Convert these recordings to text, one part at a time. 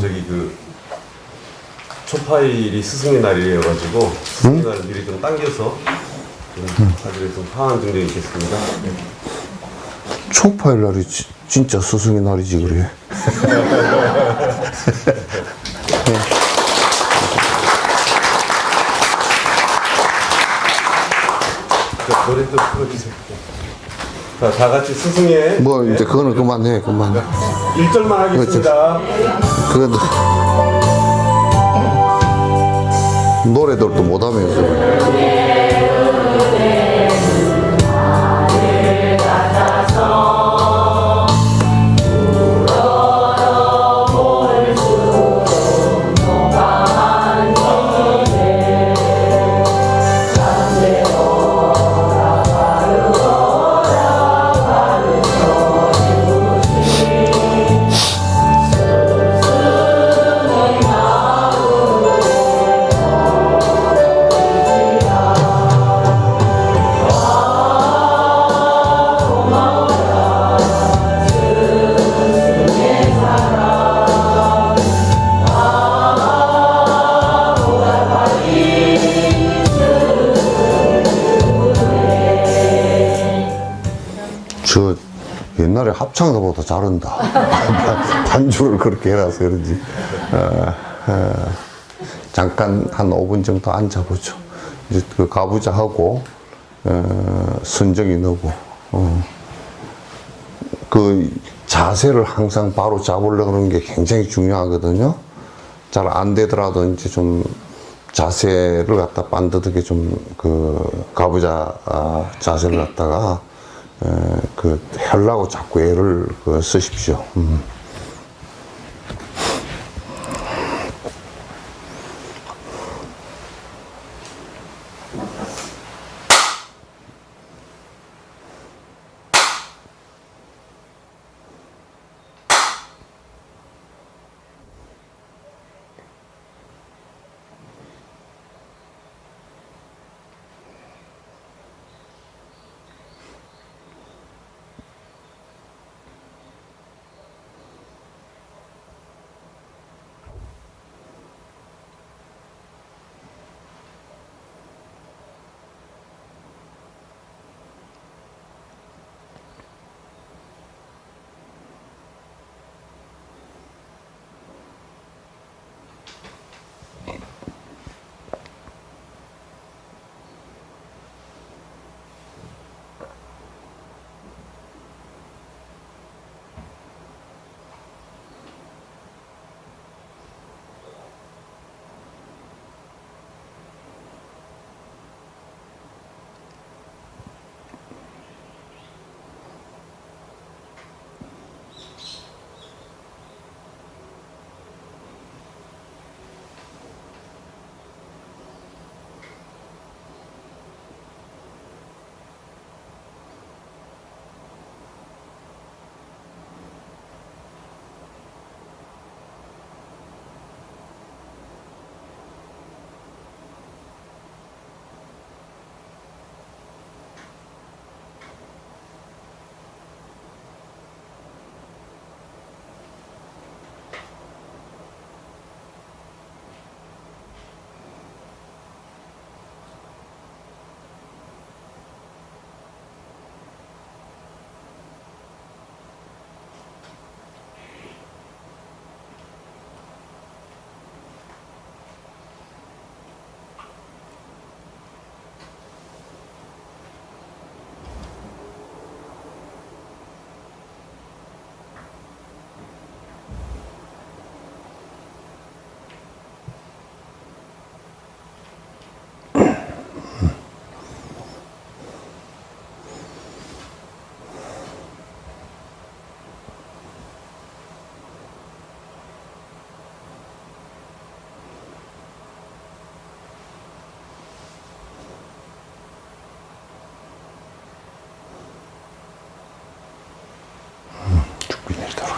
저기 그 초파일이 스승의 날이어가지고 스승의 날을 미리 좀 당겨서 사실은 좀 상황 증정이 있겠습니다. 초파일 날이 진짜 스승의 날이지 그래. 노래 좀 풀어주세요. 자, 다 같이 스승의 뭐 이제 그거는 그만해, 그만. 1절만 하겠습니다. 그래도 노래들도 못하면서. 저 옛날에 합창가보다 잘한다. 반주를 그렇게 해놔서 그런지. 잠깐 한 5분 정도 앉아보죠. 이제 그 가부좌하고 순정이 너고 그 자세를 항상 바로 잡으려고 하는 게 굉장히 중요하거든요. 잘 안 되더라도 이제 좀 자세를 갖다 반듯하게 좀 그 가부좌 자세를 갖다가 그 하려고 자꾸 애를 쓰십시오.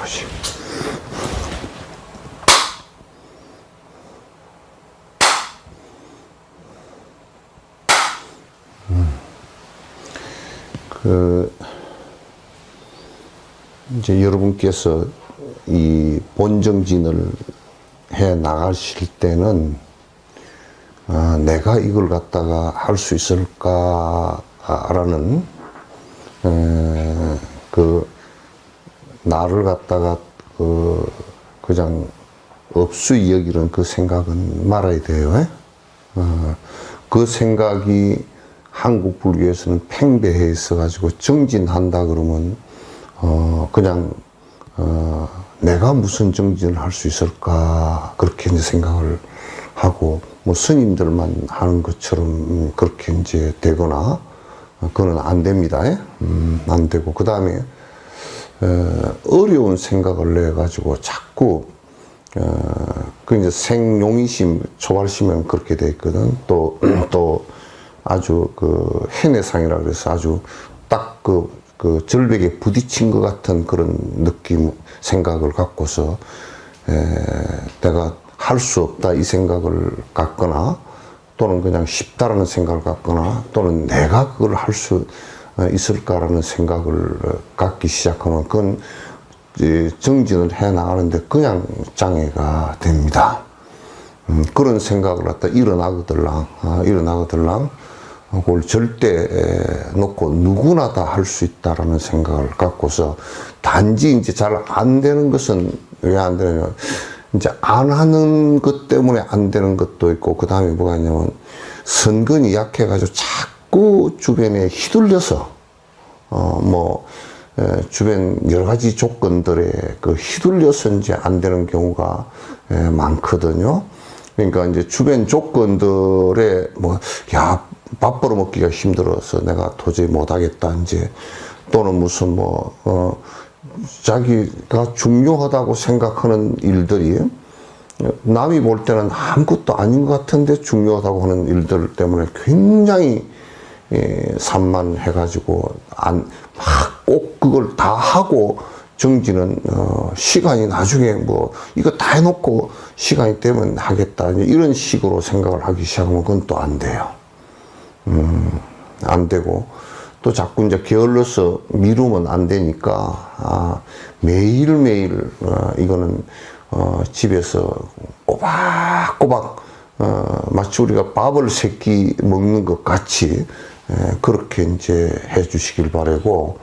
것이. 이제 여러분께서 이 본정진을 해 나가실 때는 내가 이걸 갖다가 할 수 있을까라는 그 나를 갖다가 그냥 업수이 여기는 그 생각은 말아야 돼요. 그 생각이 한국 불교에서는 팽배해 있어가지고 정진한다 그러면 그냥 내가 무슨 정진을 할 수 있을까 그렇게 이제 생각을 하고 뭐 스님들만 하는 것처럼 그렇게 이제 되거나 그거는 안 됩니다. 안 되고 그 다음에 어려운 생각을 내 가지고 자꾸 그 이제 생용이심 초발심은 그렇게 돼 있거든. 또 아주 그 해내상이라 그래서 아주 딱 그 절벽에 부딪힌 것 같은 그런 느낌 생각을 갖고서 내가 할 수 없다 이 생각을 갖거나 또는 그냥 쉽다라는 생각을 갖거나 또는 내가 그걸 할 수 있을까라는 생각을 갖기 시작하면 그건 정진을 해 나가는데 그냥 장애가 됩니다. 그런 생각을 갖다 일어나거들랑 그걸 절대 놓고 누구나 다 할 수 있다라는 생각을 갖고서 단지 이제 잘 안 되는 것은 왜 안 되느냐 이제 안 하는 것 때문에 안 되는 것도 있고 그 다음에 뭐가 있냐면 선근이 약해가지고 자꾸 주변에 휘둘려서 주변 여러 가지 조건들에 그 휘둘려서 이제 안 되는 경우가 많거든요. 그러니까 이제 주변 조건들에 밥 벌어먹기가 힘들어서 내가 도저히 못하겠다 이제 또는 무슨 자기가 중요하다고 생각하는 일들이 남이 볼 때는 아무것도 아닌 것 같은데 중요하다고 하는 일들 때문에 굉장히 산만해가지고 꼭 그걸 다 하고 정지는 시간이 나중에 이거 다 해놓고 시간이 되면 하겠다 이런 식으로 생각을 하기 시작하면 그건 또 안 돼요. 안 되고 또 자꾸 이제 게을러서 미루면 안 되니까 매일매일 이거는 집에서 꼬박꼬박 마치 우리가 밥을 세끼 먹는 것 같이 그렇게 이제 해 주시길 바라고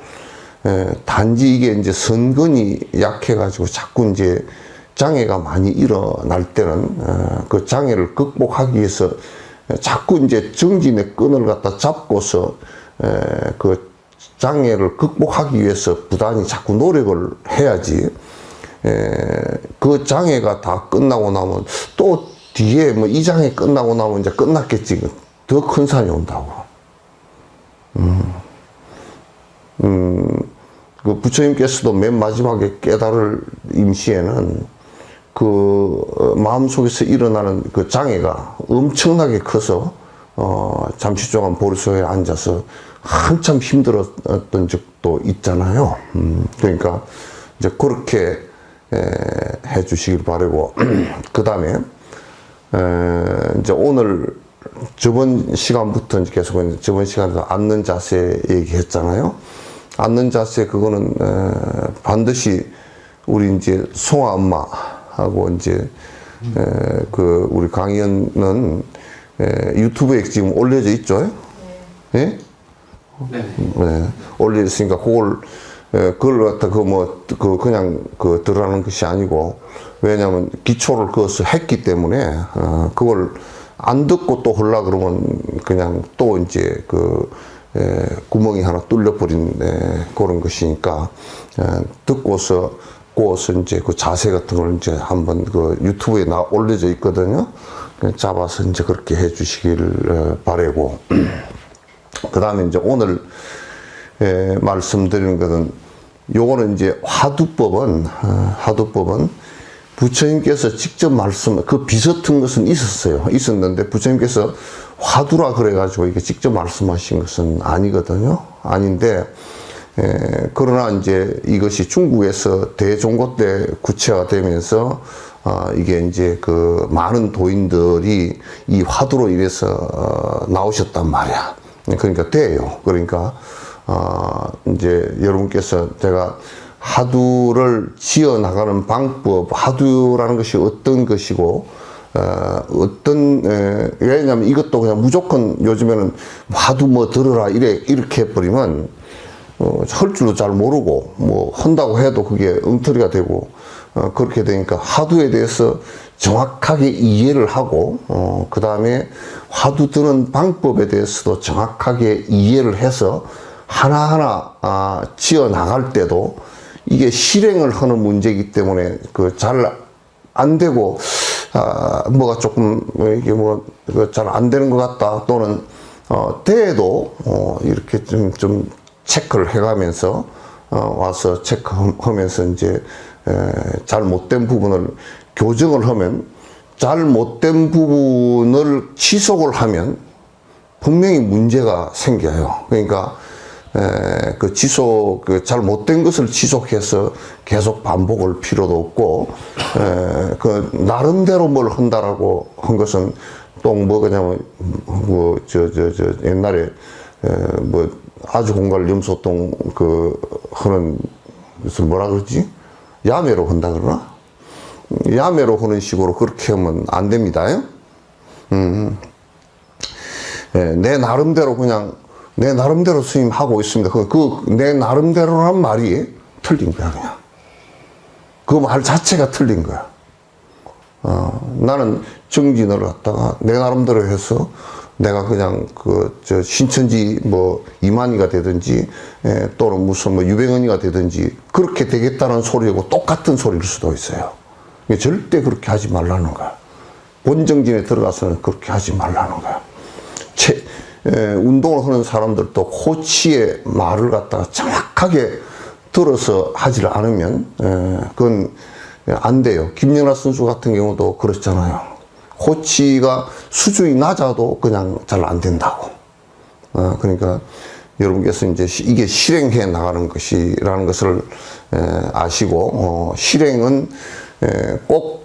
단지 이게 이제 선근이 약해가지고 자꾸 이제 장애가 많이 일어날 때는 그 장애를 극복하기 위해서 자꾸 이제 정진의 끈을 갖다 잡고서 그 장애를 극복하기 위해서 부단히 자꾸 노력을 해야지 그 장애가 다 끝나고 나면 또 뒤에 이 장애 끝나고 나면 이제 끝났겠지 더 큰 산이 온다고. 그 부처님께서도 맨 마지막에 깨달을 임시에는 그 마음속에서 일어나는 그 장애가 엄청나게 커서 잠시 동안 보리소에 앉아서 한참 힘들었던 적도 있잖아요. 그러니까 이제 그렇게 해 주시길 바라고 그 다음에 이제 오늘 저번 시간부터 이제 계속 저번 시간에서 앉는 자세 얘기했잖아요. 앉는 자세 그거는 반드시 우리 이제 송아 엄마하고 이제 그 우리 강의원은 유튜브에 지금 올려져 있죠? 네. 네. 올려 있으니까 그걸 갖다 그냥 들어가는 것이 아니고 왜냐하면 기초를 그것을 했기 때문에 그걸 안 듣고 또 하려 그러면 그냥 또 이제 구멍이 하나 뚫려버린 그런 것이니까 듣고서 꼬서 이제 그 자세 같은 걸 이제 한번 그 유튜브에 올려져 있거든요. 잡아서 이제 그렇게 해 주시길 바라고. 그 다음에 이제 오늘 말씀드리는 것은 요거는 이제 화두법은 부처님께서 직접 그 비슷한 것은 있었는데 부처님께서 화두라 그래가지고 이게 직접 말씀하신 것은 아니거든요. 아닌데 그러나 이제 이것이 중국에서 대종고 때 구체화되면서 이게 이제 그 많은 도인들이 이 화두로 인해서 나오셨단 말이야. 그러니까 돼요. 그러니까 이제 여러분께서 제가 화두를 지어 나가는 방법, 화두라는 것이 어떤 것이고 왜냐면 이것도 그냥 무조건 요즘에는 화두 뭐 들으라 이렇게 해버리면 할 줄도 잘 모르고 뭐 한다고 해도 그게 엉터리가 되고 그렇게 되니까 화두에 대해서 정확하게 이해를 하고 그 다음에 화두 드는 방법에 대해서도 정확하게 이해를 해서 하나하나 지어 나갈 때도 이게 실행을 하는 문제이기 때문에 그 잘 안 되고 뭐가 조금 이게 뭐 잘 안 되는 것 같다 또는 대에도 이렇게 좀 체크를 해가면서 와서 체크하면서 이제 잘못된 부분을 교정을 하면 잘못된 부분을 지속을 하면 분명히 문제가 생겨요. 그러니까 그 잘못된 것을 지속해서 계속 반복할 필요도 없고, 그 나름대로 뭘 한다라고 한 것은 또 뭐 그냥 옛날에 뭐 아주 공갈 염소똥 하는 것을 뭐라 그러지? 야매로 한다 그러나? 야매로 하는 식으로 그렇게 하면 안 됩니다. 내 나름대로 내 나름대로 스님하고 있습니다. 내 나름대로란 말이 틀린 거야, 그냥. 그 말 자체가 틀린 거야. 나는 정진을 갖다가 내 나름대로 해서 내가 그냥 신천지 뭐 이만희가 되든지 또는 무슨 뭐 유병언이가 되든지 그렇게 되겠다는 소리하고 똑같은 소리일 수도 있어요. 절대 그렇게 하지 말라는 거야. 본정진에 들어가서는 그렇게 하지 말라는 거야. 운동을 하는 사람들도 코치의 말을 갖다가 정확하게 들어서 하지를 않으면 그건 안 돼요. 김연아 선수 같은 경우도 그렇잖아요. 코치가 수준이 낮아도 그냥 잘 안 된다고. 그러니까 여러분께서 이제 이게 실행해 나가는 것이라는 것을 아시고 실행은 꼭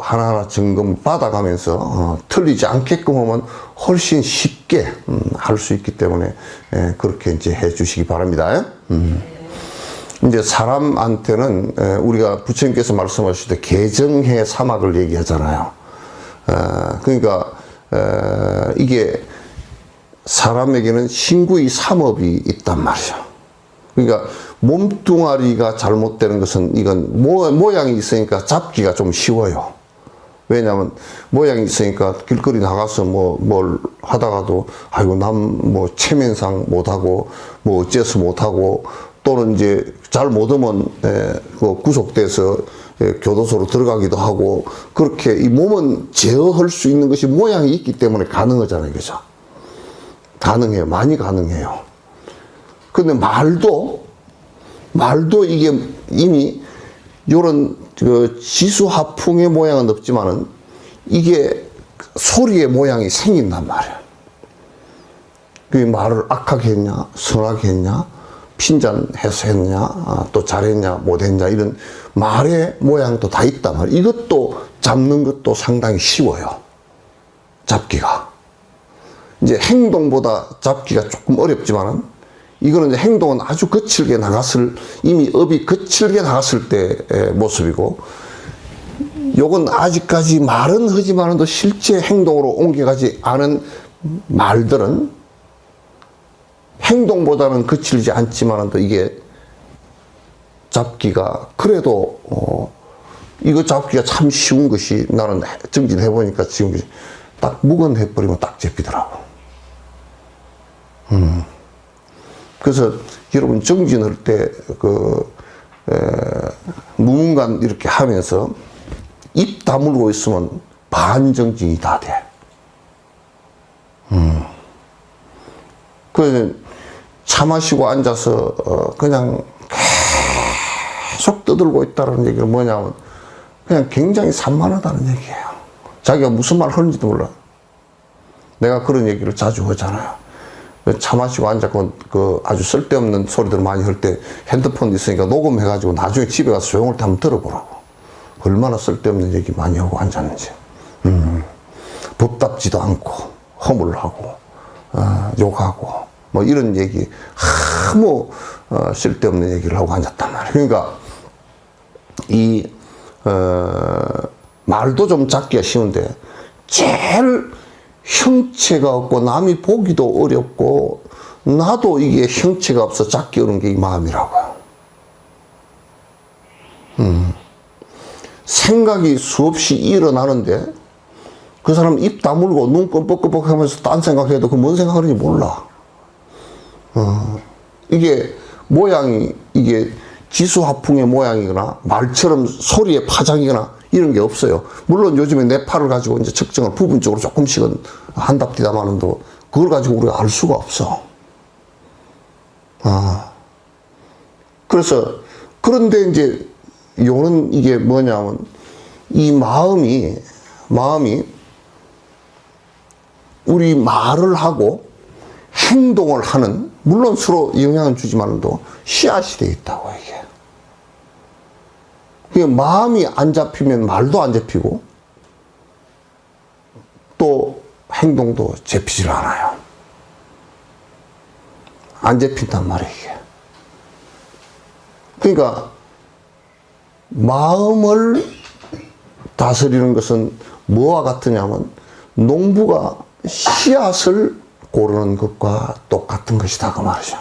하나하나 점검 받아가면서 틀리지 않게끔 하면 훨씬 쉽게 할 수 있기 때문에 그렇게 이제 해 주시기 바랍니다. 이제 사람한테는 우리가 부처님께서 말씀하실 때 개정해 사막을 얘기하잖아요. 그러니까 이게 사람에게는 신구의 삼업이 있단 말이죠. 그러니까 몸뚱아리가 잘못되는 것은 이건 모양이 있으니까 잡기가 좀 쉬워요. 왜냐하면 모양이 있으니까 길거리 나가서 뭘 하다가도 아이고 남 뭐 체면상 못하고 뭐 어째서 못하고 또는 이제 잘 못하면 구속돼서 교도소로 들어가기도 하고 그렇게 이 몸은 제어할 수 있는 것이 모양이 있기 때문에 가능하잖아요. 그죠? 가능해요. 많이 가능해요. 근데 말도 이게 이미 요런 지수화풍의 모양은 없지만은 이게 소리의 모양이 생긴단 말이야. 그 말을 악하게 했냐, 선하게 했냐, 핀잔해서 했냐, 또 잘했냐, 못했냐, 이런 말의 모양도 다 있단 말이야. 이것도 잡는 것도 상당히 쉬워요. 잡기가. 이제 행동보다 잡기가 조금 어렵지만은 이거는 이제 행동은 아주 거칠게 이미 업이 거칠게 나갔을 때의 모습이고, 요건 아직까지 말은 하지만은 또 실제 행동으로 옮겨가지 않은 말들은 행동보다는 거칠지 않지만은 또 이게 잡기가 그래도, 이거 잡기가 참 쉬운 것이 나는 정진해보니까 지금 딱 묵은해버리면 딱 잡히더라고. 그래서 여러분 정진할 때 무문간 이렇게 하면서 입 다물고 있으면 반정진이 다 돼. 그래서 차 마시고 앉아서 그냥 계속 떠들고 있다는 얘기는 뭐냐면 그냥 굉장히 산만하다는 얘기예요. 자기가 무슨 말 하는지도 몰라. 내가 그런 얘기를 자주 하잖아요. 차 마시고 앉았고 그 아주 쓸데없는 소리들 많이 할 때 핸드폰 있으니까 녹음해가지고 나중에 집에 가서 조용할 때 한번 들어보라고. 얼마나 쓸데없는 얘기 많이 하고 앉았는지. 법답지도 않고 허물하고 욕하고 뭐 이런 얘기 아무 쓸데없는 얘기를 하고 앉았단 말이에요. 그러니까 이 말도 좀 잡기가 쉬운데 제일 형체가 없고 남이 보기도 어렵고 나도 이게 형체가 없어 잡기 어려운 게 이 마음이라고요. 생각이 수없이 일어나는데 그 사람 입 다물고 눈 끔뻑끔뻑 하면서 딴 생각해도 그 뭔 생각하는지 몰라. 이게 모양이 이게 지수화풍의 모양이거나 말처럼 소리의 파장이거나 이런 게 없어요. 물론 요즘에 뇌파를 가지고 이제 측정을 부분적으로 조금씩은 한답디다마는도 그걸 가지고 우리가 알 수가 없어. 그래서 그런데 이제 요는 이게 뭐냐면 이 마음이 우리 말을 하고 행동을 하는 물론 서로 영향을 주지만도 씨앗이 되어 있다고 이게. 마음이 안 잡히면 말도 안 잡히고 또 행동도 잡히질 않아요. 안 잡힌단 말이에요, 이게. 그러니까 마음을 다스리는 것은 뭐와 같으냐면 농부가 씨앗을 고르는 것과 똑같은 것이다 그 말이죠.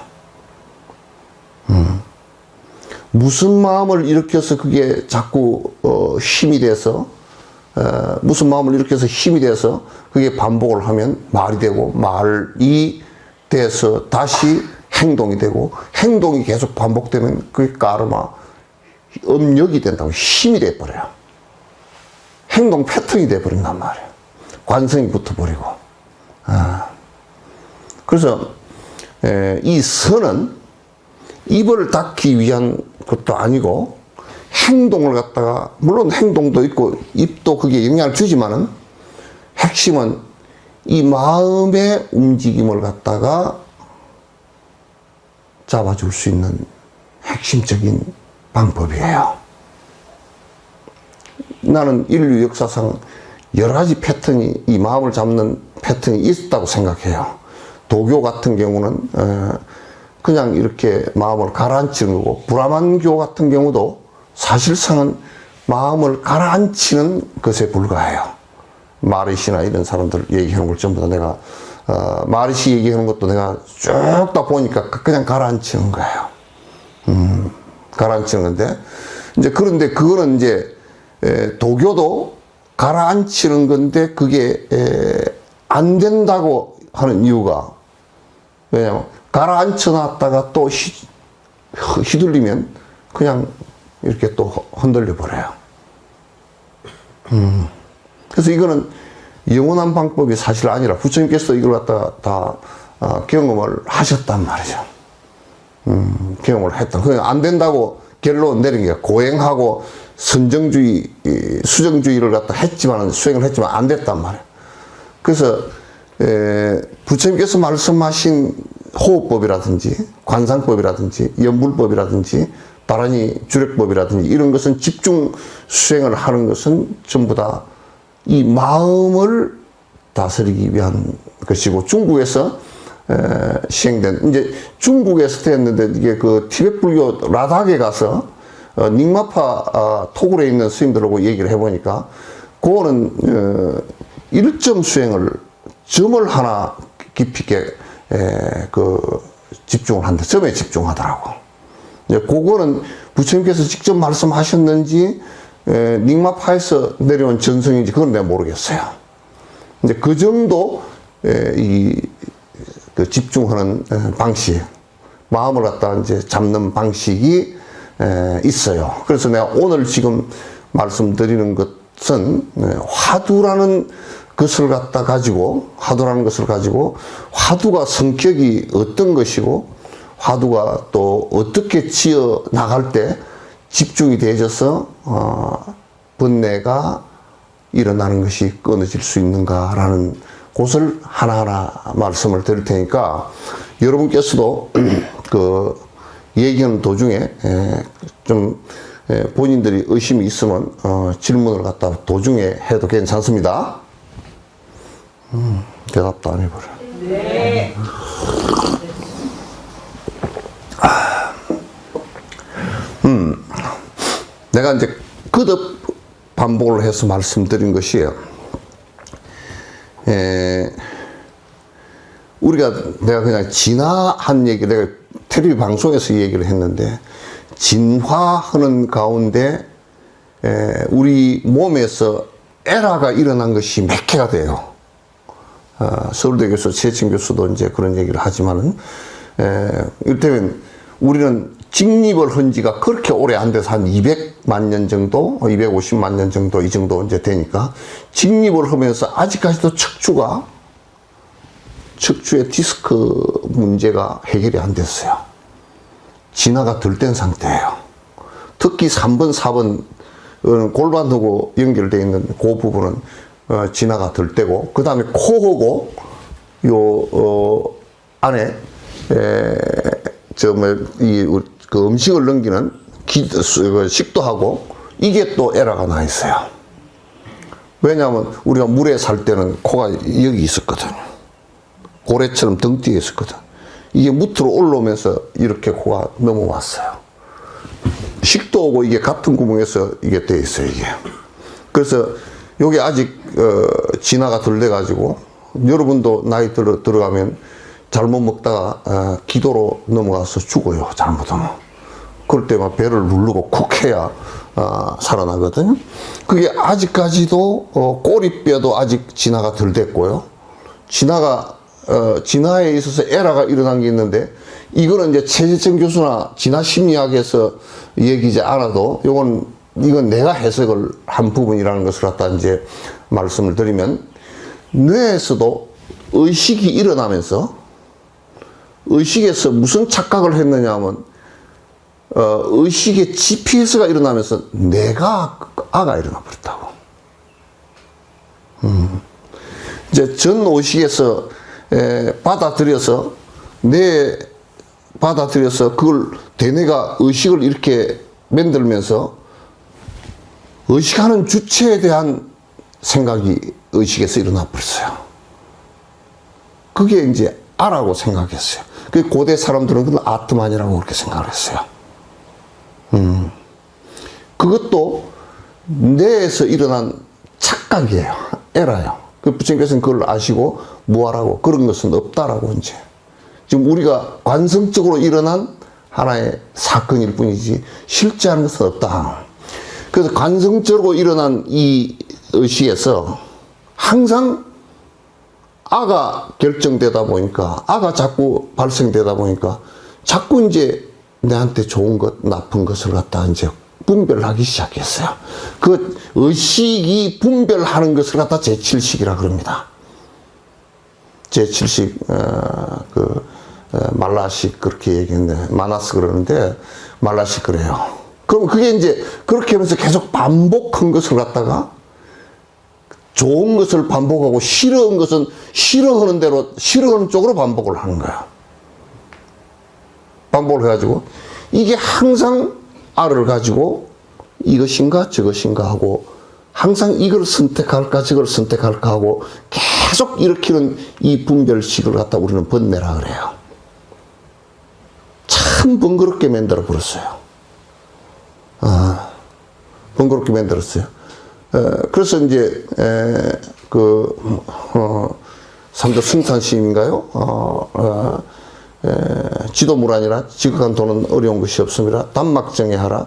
무슨 마음을 일으켜서 그게 자꾸 힘이 돼서 무슨 마음을 일으켜서 힘이 돼서 그게 반복을 하면 말이 되고 말이 돼서 다시 행동이 되고 행동이 계속 반복되면 그게 까르마 업력이 된다고 힘이 돼버려요. 행동 패턴이 돼버린단 말이에요. 관성이 붙어버리고. 그래서 이 선은 입을 닫기 위한 것도 아니고 행동을 갖다가 물론 행동도 있고 입도 그게 영향을 주지만은 핵심은 이 마음의 움직임을 갖다가 잡아줄 수 있는 핵심적인 방법이에요. 나는 인류 역사상 여러 가지 패턴이 이 마음을 잡는 패턴이 있다고 생각해요. 도교 같은 경우는 그냥 이렇게 마음을 가라앉히는 거고 브라만교 같은 경우도 사실상은 마음을 가라앉히는 것에 불과해요. 마르시나 이런 사람들 얘기하는 걸 전부 다 내가 마르시 얘기하는 것도 내가 쭉 다 보니까 그냥 가라앉히는 거예요. 가라앉히는 건데 이제 그런데 그거는 이제 도교도 가라앉히는 건데 그게 안 된다고 하는 이유가 왜냐면 가라앉혀 놨다가 또 휘둘리면 그냥 이렇게 또 흔들려 버려요. 그래서 이거는 영원한 방법이 사실 아니라 부처님께서 이걸 갖다가 다 경험을 하셨단 말이죠. 경험을 했다. 그냥 안 된다고 결론 내린 게 고행하고 선정주의, 수정주의를 갖다 했지만 수행을 했지만 안 됐단 말이에요. 그래서 부처님께서 말씀하신 호흡법이라든지 관상법이라든지 연불법이라든지 바라니 주력법이라든지 이런 것은 집중 수행을 하는 것은 전부 다 이 마음을 다스리기 위한 것이고 중국에서 시행된 이제 중국에서 됐는데 이게 그 티베트 불교 라닥에 가서 닉마파 토굴에 있는 스님들하고 얘기를 해보니까 그거는 1점 수행을 점을 하나 깊이 있게 집중을 한다. 점에 집중하더라고. 이제 그거는 부처님께서 직접 말씀하셨는지 닉마파에서 내려온 전성인지 그건 내가 모르겠어요. 이제 그 정도 그 집중하는 방식, 마음을 갖다 이제 잡는 방식이 있어요. 그래서 내가 오늘 지금 말씀드리는 것은 화두라는 것을 갖다 가지고 화두가 성격이 어떤 것이고 화두가 또 어떻게 지어 나갈 때 집중이 되어져서 번뇌가 일어나는 것이 끊어질 수 있는가라는 그것을 하나하나 말씀을 드릴 테니까 여러분께서도 그 얘기하는 도중에 좀 본인들이 의심이 있으면 질문을 갖다 도중에 해도 괜찮습니다. 대답도 안 해버려. 네. 내가 이제 거듭 반복을 해서 말씀드린 것이에요. 내가 그냥 진화한 얘기, 내가 텔레비 방송에서 얘기를 했는데, 진화하는 가운데, 우리 몸에서 에라가 일어난 것이 몇 개가 돼요. 서울대 교수, 최혜진 교수도 이제 그런 얘기를 하지만은, 이를테면 우리는 직립을 한 지가 그렇게 오래 안 돼서 한 200만 년 정도, 250만 년 정도, 이 정도 이제 되니까, 직립을 하면서 아직까지도 척추의 디스크 문제가 해결이 안 됐어요. 진화가 덜 된 상태예요. 특히 3번, 4번, 골반하고 연결되어 있는 그 부분은 진화가 덜 되고, 그 다음에 코하고 안에 그 음식을 넘기는 식도하고 이게 또 에러가 나 있어요. 왜냐하면 우리가 물에 살 때는 코가 여기 있었거든요. 고래처럼 등 뒤에 있었거든. 이게 무트로 올라오면서 이렇게 코가 넘어왔어요. 식도하고 이게 같은 구멍에서 이게 돼 있어요, 이게. 그래서 요게 아직 진화가 덜 돼가지고 여러분도 나이 들어가면 잘못 먹다가 기도로 넘어가서 죽어요, 잘못하면. 그럴 때 막 배를 누르고 쿡 해야 살아나거든요. 그게 아직까지도 꼬리뼈도 아직 진화가 덜 됐고요. 진화에 있어서 에러가 일어난 게 있는데, 이거는 이제 최재천 교수나 진화 심리학에서 얘기지 않아도 이건 내가 해석을 한 부분이라는 것을 갖다 이제 말씀을 드리면, 뇌에서도 의식이 일어나면서 의식에서 무슨 착각을 했느냐 하면 의식의 GPS가 일어나면서 아가 일어나 버렸다고. 이제 전 의식에서 받아들여서 그걸 대뇌가 의식을 이렇게 만들면서 의식하는 주체에 대한 생각이 의식에서 일어나 버렸어요. 그게 이제 아라고 생각했어요. 그 고대 사람들은 그걸 아트만이라고 그렇게 생각을 했어요. 그것도 뇌에서 일어난 착각이에요. 에라요. 그 부처님께서는 그걸 아시고 무아라고, 그런 것은 없다라고 이제. 지금 우리가 관성적으로 일어난 하나의 사건일 뿐이지 실제 하는 것은 없다. 그래서 관성적으로 일어난 이 의식에서 항상 아가 결정되다 보니까, 아가 자꾸 발생되다 보니까 자꾸 이제 내한테 좋은 것, 나쁜 것을 갖다 이제 분별하기 시작했어요. 그 의식이 분별하는 것을 갖다 제7식이라 그럽니다. 제7식, 말라식 그렇게 얘기했는데, 마나스 그러는데, 말라식 그래요. 그럼 그게 이제 그렇게 하면서 계속 반복한 것을 갖다가 좋은 것을 반복하고 싫어하는 것은 싫어하는 대로, 싫어하는 쪽으로 반복을 하는 거야. 반복을 해가지고 이게 항상 알을 가지고 이것인가 저것인가 하고 항상 이걸 선택할까 저걸 선택할까 하고 계속 일으키는 이 분별식을 갖다 우리는 번뇌라 그래요. 참 번거롭게 만들어 버렸어요. 번거롭게 만들었어요. 그래서 이제 삼도 승산시인가요? 지도무란이라 지극한 도는 어려운 것이 없음이라 단막정애하라.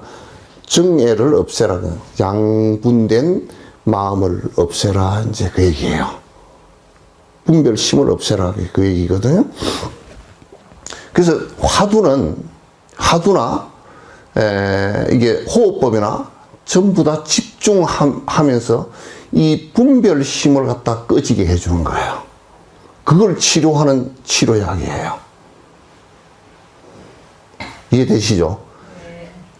정애를 없애라. 양분된 마음을 없애라. 이제 그 얘기예요. 분별심을 없애라. 그 얘기거든요. 그래서 화두나 이게 호흡법이나 전부 다 집중하면서 이 분별심을 갖다 꺼지게 해주는 거예요. 그걸 치료하는 치료약이에요. 이해되시죠?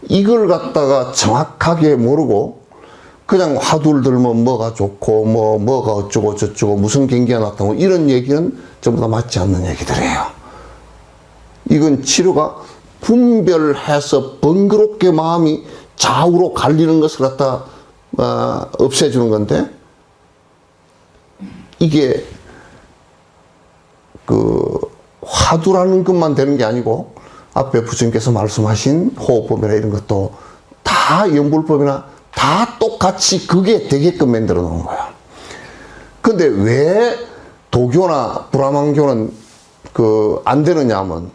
이걸 갖다가 정확하게 모르고 그냥 화두를 들면 뭐가 좋고, 뭐가 어쩌고 저쩌고, 무슨 경기가 나타나고, 이런 얘기는 전부 다 맞지 않는 얘기들이에요. 이건 치료가 분별해서 번거롭게 마음이 좌우로 갈리는 것을 갖다 없애주는 건데, 이게 그 화두라는 것만 되는 게 아니고, 앞에 부처님께서 말씀하신 호흡법이나 이런 것도 다 연불법이나 다 똑같이 그게 되게끔 만들어 놓은 거야. 근데 왜 도교나 브라만교는 안 되느냐 하면,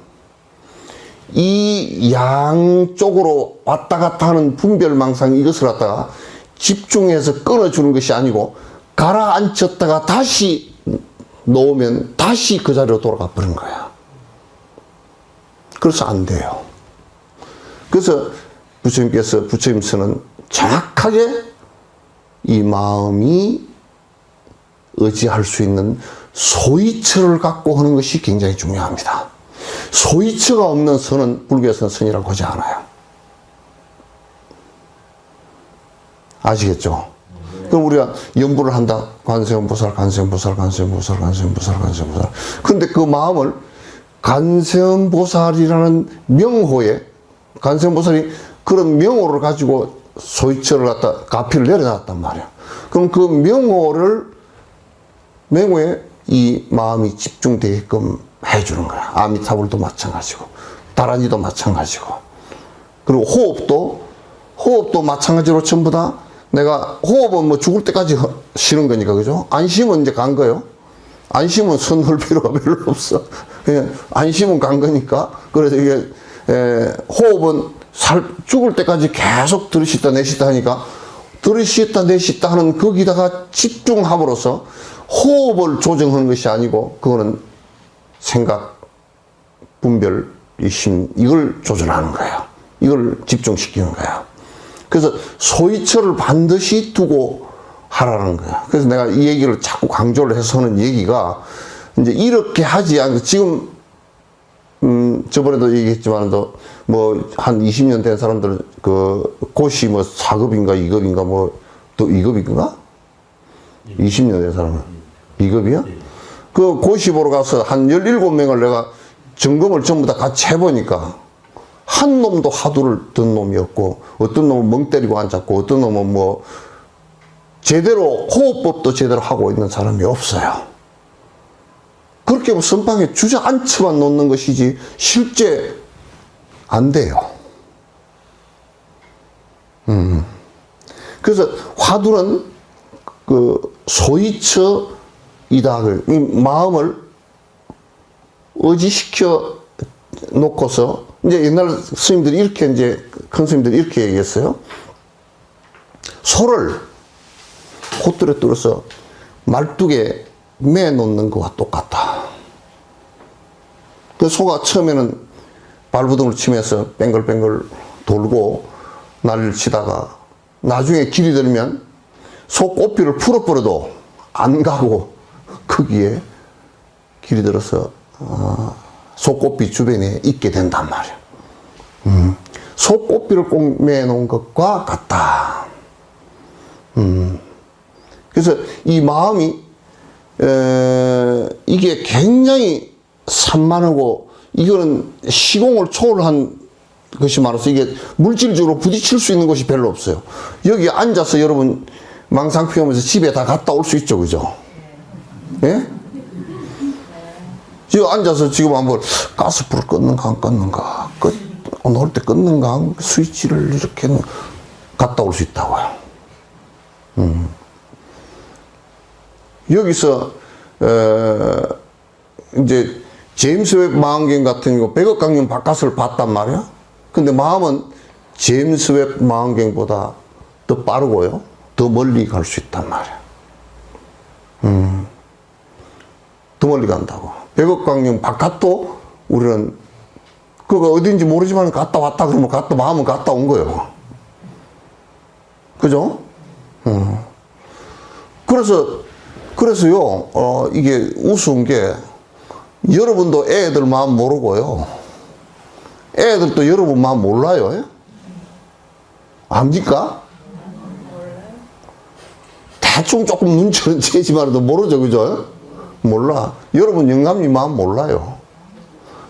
이 양쪽으로 왔다 갔다 하는 분별망상 이것을 갖다가 집중해서 끊어주는 것이 아니고, 가라앉혔다가 다시 놓으면 다시 그 자리로 돌아가 버린 거야. 그래서 안 돼요. 그래서 부처님께서는 정확하게 이 마음이 의지할 수 있는 소위처를 갖고 하는 것이 굉장히 중요합니다. 소위처가 없는 선은 불교에서는 선이라고 하지 않아요. 아시겠죠? 그럼 우리가 연부를 한다. 관세음보살, 관세음보살, 관세음보살, 관세음보살, 관세음보살. 근데 그 마음을 관세음보살이라는 명호에, 관세음보살이 그런 명호를 가지고 소위처를 갖다 가피를 내려놨단 말이야. 그럼 그 명호에 이 마음이 집중되게끔 해주는 거야. 아미타불도 마찬가지고, 다란이도 마찬가지고. 그리고 호흡도 마찬가지로 전부 다 내가 호흡은 뭐 죽을 때까지 쉬는 거니까, 그죠? 안심은 이제 간 거예요. 안심은 선할 필요가 별로 없어. 그냥 안심은 간 거니까. 그래서 이게, 호흡은 죽을 때까지 계속 들이쉬다 내쉬다 하니까, 들이쉬다 내쉬다 하는 거기다가 집중함으로써 호흡을 조정하는 것이 아니고, 그거는 생각, 분별, 이심, 이걸 조절하는 거예요. 이걸 집중시키는 거예요. 그래서 소위처를 반드시 두고 하라는 거야. 그래서 내가 이 얘기를 자꾸 강조를 해서 하는 얘기가, 이제 이렇게 하지 않고, 지금, 저번에도 얘기했지만도, 뭐, 한 20년 된 사람들, 고시 뭐 4급인가 2급인가 뭐, 또 2급인가? 20년 된 사람은. 2급이야? 그 고시 보러 가서 한 17명을 내가 점검을 전부 다 같이 해보니까, 한 놈도 화두를 든 놈이 없고, 어떤 놈은 멍 때리고 앉았고, 어떤 놈은 뭐, 제대로, 호흡법도 제대로 하고 있는 사람이 없어요. 그렇게 뭐 선방에 주저앉혀만 놓는 것이지, 실제 안 돼요. 그래서 화두는 소위처이다. 이 마음을 의지시켜 놓고서, 이제 옛날 스님들이 이렇게, 이제 큰 스님들이 이렇게 얘기했어요. 소를 콧들에 뚫어서 말뚝에 매 놓는 것과 똑같다. 그 소가 처음에는 발부둥을 치면서 뱅글뱅글 돌고 난리를 치다가 나중에 길이 들면 소 꼬피를 풀어버려도 안 가고 거기에 길이 들어서 소 꼬피 주변에 있게 된단 말이야. 소 꼬피를 꼭 매놓은 것과 같다. 그래서 이 마음이 이게 굉장히 산만하고, 이거는 시공을 초월한 것이 많아서 이게 물질적으로 부딪힐 수 있는 것이 별로 없어요. 여기 앉아서 여러분 망상 피우면서 집에 다 갔다 올 수 있죠, 그죠? 예? 지금 앉아서 지금 한번 가스불을 껐는가 안 껐는가, 놓을 때 껐는가, 스위치를 이렇게 갔다 올 수 있다고요. 여기서 이제 제임스 웹 망원경 같은 경우 100억 광년 바깥을 봤단 말이야. 근데 마음은 제임스 웹 망원경보다 더 빠르고요, 더 멀리 갈 수 있단 말이야. 더 멀리 간다고. 100억 광년 바깥도 우리는 그거 어딘지 모르지만 갔다 왔다 그러면 마음은 갔다 온 거예요. 그죠? 그래서요, 이게 우스운 게, 여러분도 애들 마음 모르고요, 애들도 여러분 마음 몰라요. 압니까? 대충 조금 눈치는 채지만도 모르죠, 그죠? 몰라. 여러분 영감님 마음 몰라요.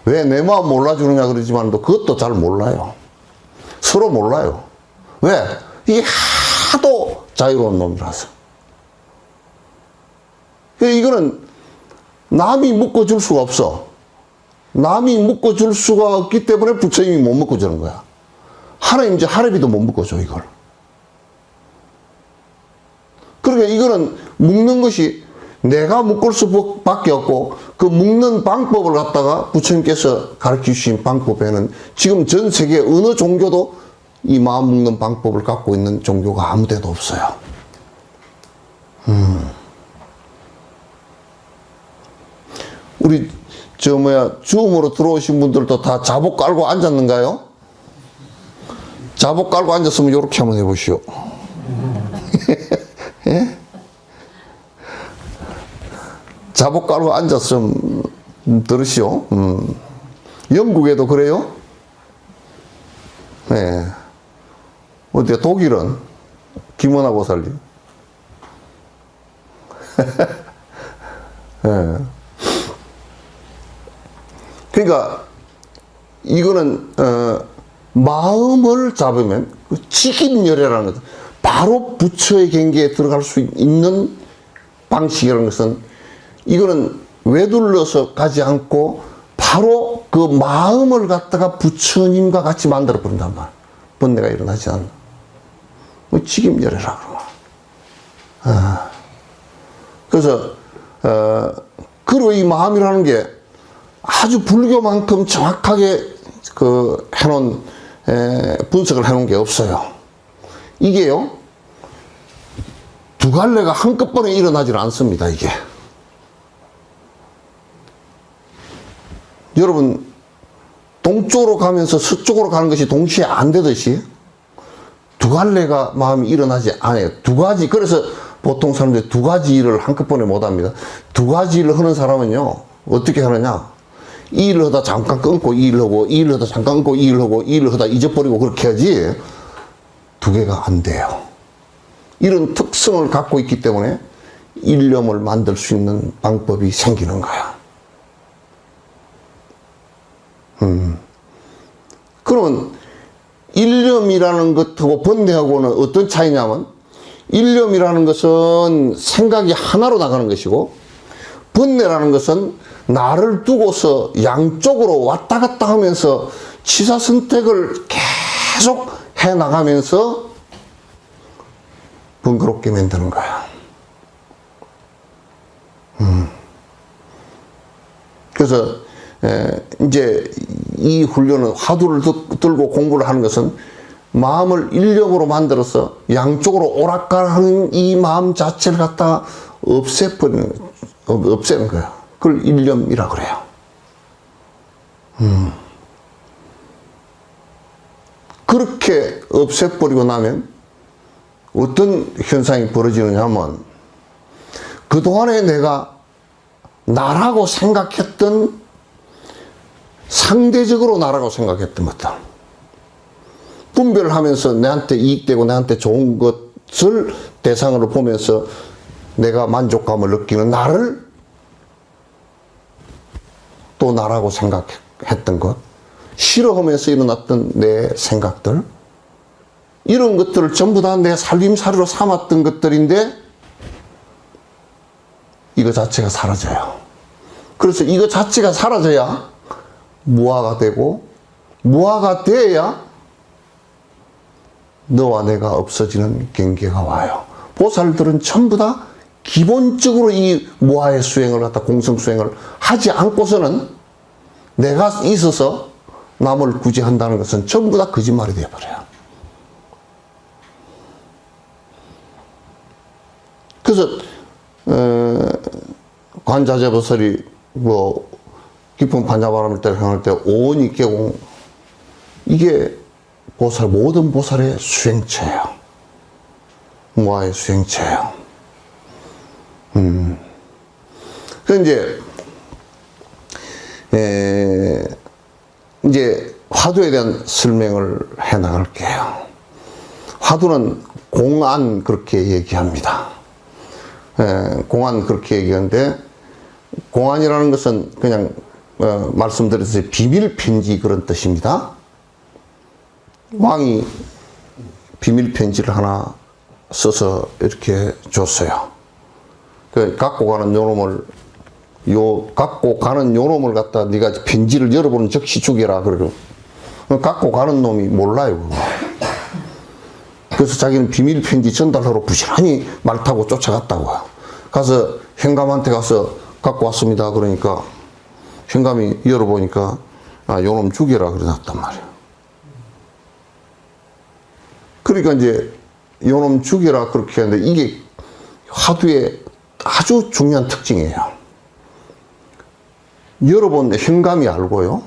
왜 내 마음 몰라주느냐 그러지만도 그것도 잘 몰라요. 서로 몰라요. 왜? 이게 하도 자유로운 놈이라서. 이거는 남이 묶어줄 수가 없어. 남이 묶어줄 수가 없기 때문에 부처님이 못 묶어주는 거야. 하나님 이제 하나비도 못 묶어줘, 이걸. 그러니까 이거는 묶는 것이 내가 묶을 수밖에 없고, 그 묶는 방법을 갖다가 부처님께서 가르쳐 주신 방법에는 지금 전 세계 어느 종교도 이 마음 묶는 방법을 갖고 있는 종교가 아무 데도 없어요. 우리 줌으로 들어오신 분들도 다 자복 깔고 앉았는가요? 자복 깔고 앉았으면 이렇게 한번 해보시오. 예? 자복 깔고 앉았으면 들으시오. 영국에도 그래요? 네. 어때 독일은? 김원하 보살님. 네. 그러니까 이거는 마음을 잡으면 직임열애라는 것, 바로 부처의 경계에 들어갈 수 있는 방식이라는 것은 이거는 외둘러서 가지 않고 바로 그 마음을 갖다가 부처님과 같이 만들어 버린단 말이야. 번뇌가 일어나지 않는. 직임열애라 그러나. 그래서 그리고 이 마음이라는 게 아주 불교만큼 정확하게 해놓은 분석을 해놓은 게 없어요. 이게요, 두 갈래가 한꺼번에 일어나질 않습니다, 이게. 여러분, 동쪽으로 가면서 서쪽으로 가는 것이 동시에 안 되듯이 두 갈래가 마음이 일어나지 않아요. 두 가지, 그래서 보통 사람들이 두 가지 일을 한꺼번에 못 합니다. 두 가지 일을 하는 사람은요, 어떻게 하느냐? 이 일을 하다 잠깐 끊고 이 일을 하고, 이 일을 하다 잠깐 끊고 이 일을 하고, 이 일을 하다 잊어버리고 그렇게 하지, 두 개가 안 돼요. 이런 특성을 갖고 있기 때문에 일념을 만들 수 있는 방법이 생기는 거야. 그러면 일념이라는 것하고 번뇌하고는 어떤 차이냐면, 일념이라는 것은 생각이 하나로 나가는 것이고, 번뇌라는 것은 나를 두고서 양쪽으로 왔다 갔다 하면서 취사 선택을 계속 해 나가면서 번거롭게 만드는 거야. 그래서 이제 이 훈련은, 화두를 들고 공부를 하는 것은 마음을 일념으로 만들어서 양쪽으로 오락가락하는 이 마음 자체를 갖다가 없애는 거예요. 그걸 일념이라고 그래요. 그렇게 없애버리고 나면 어떤 현상이 벌어지느냐 하면, 그동안에 내가 나라고 생각했던, 상대적으로 나라고 생각했던 것들, 분별을 하면서 내한테 이익되고 내한테 좋은 것을 대상으로 보면서 내가 만족감을 느끼는 나를 또 나라고 생각했던 것, 싫어하면서 일어났던 내 생각들, 이런 것들을 전부 다 내 살림살이로 삼았던 것들인데 이거 자체가 사라져요. 그래서 이거 자체가 사라져야 무아가 되고, 무아가 돼야 너와 내가 없어지는 경계가 와요. 보살들은 전부 다 기본적으로 이 무아의 수행을 갖다 공성 수행을 하지 않고서는 내가 있어서 남을 구제한다는 것은 전부 다 거짓말이 되어버려요. 그래서 관자재보살이 깊은 반야바람을 때를 향할 때 오온이 개공, 이게 보살, 모든 보살의 수행체예요. 무아의 수행체예요. 그래서 이제 화두에 대한 설명을 해 나갈게요. 화두는 공안 그렇게 얘기합니다. 공안 그렇게 얘기하는데, 공안이라는 것은 그냥 말씀드렸듯이 비밀 편지 그런 뜻입니다. 왕이 비밀 편지를 하나 써서 이렇게 줬어요. 그 갖고 가는 요놈을 갖다 네가 편지를 열어보는 즉시 죽여라 그러고, 갖고 가는 놈이 몰라요 그거. 그래서 자기는 비밀 편지 전달하러 부지런히 말 타고 쫓아갔다고요. 가서 현감한테 가서 갖고 왔습니다 그러니까 현감이 열어보니까 요놈 죽여라 그러셨단 말이에요. 그러니까 이제 요놈 죽여라 그렇게 하는데, 이게 화두의 아주 중요한 특징이에요. 열어본 현감이 알고요.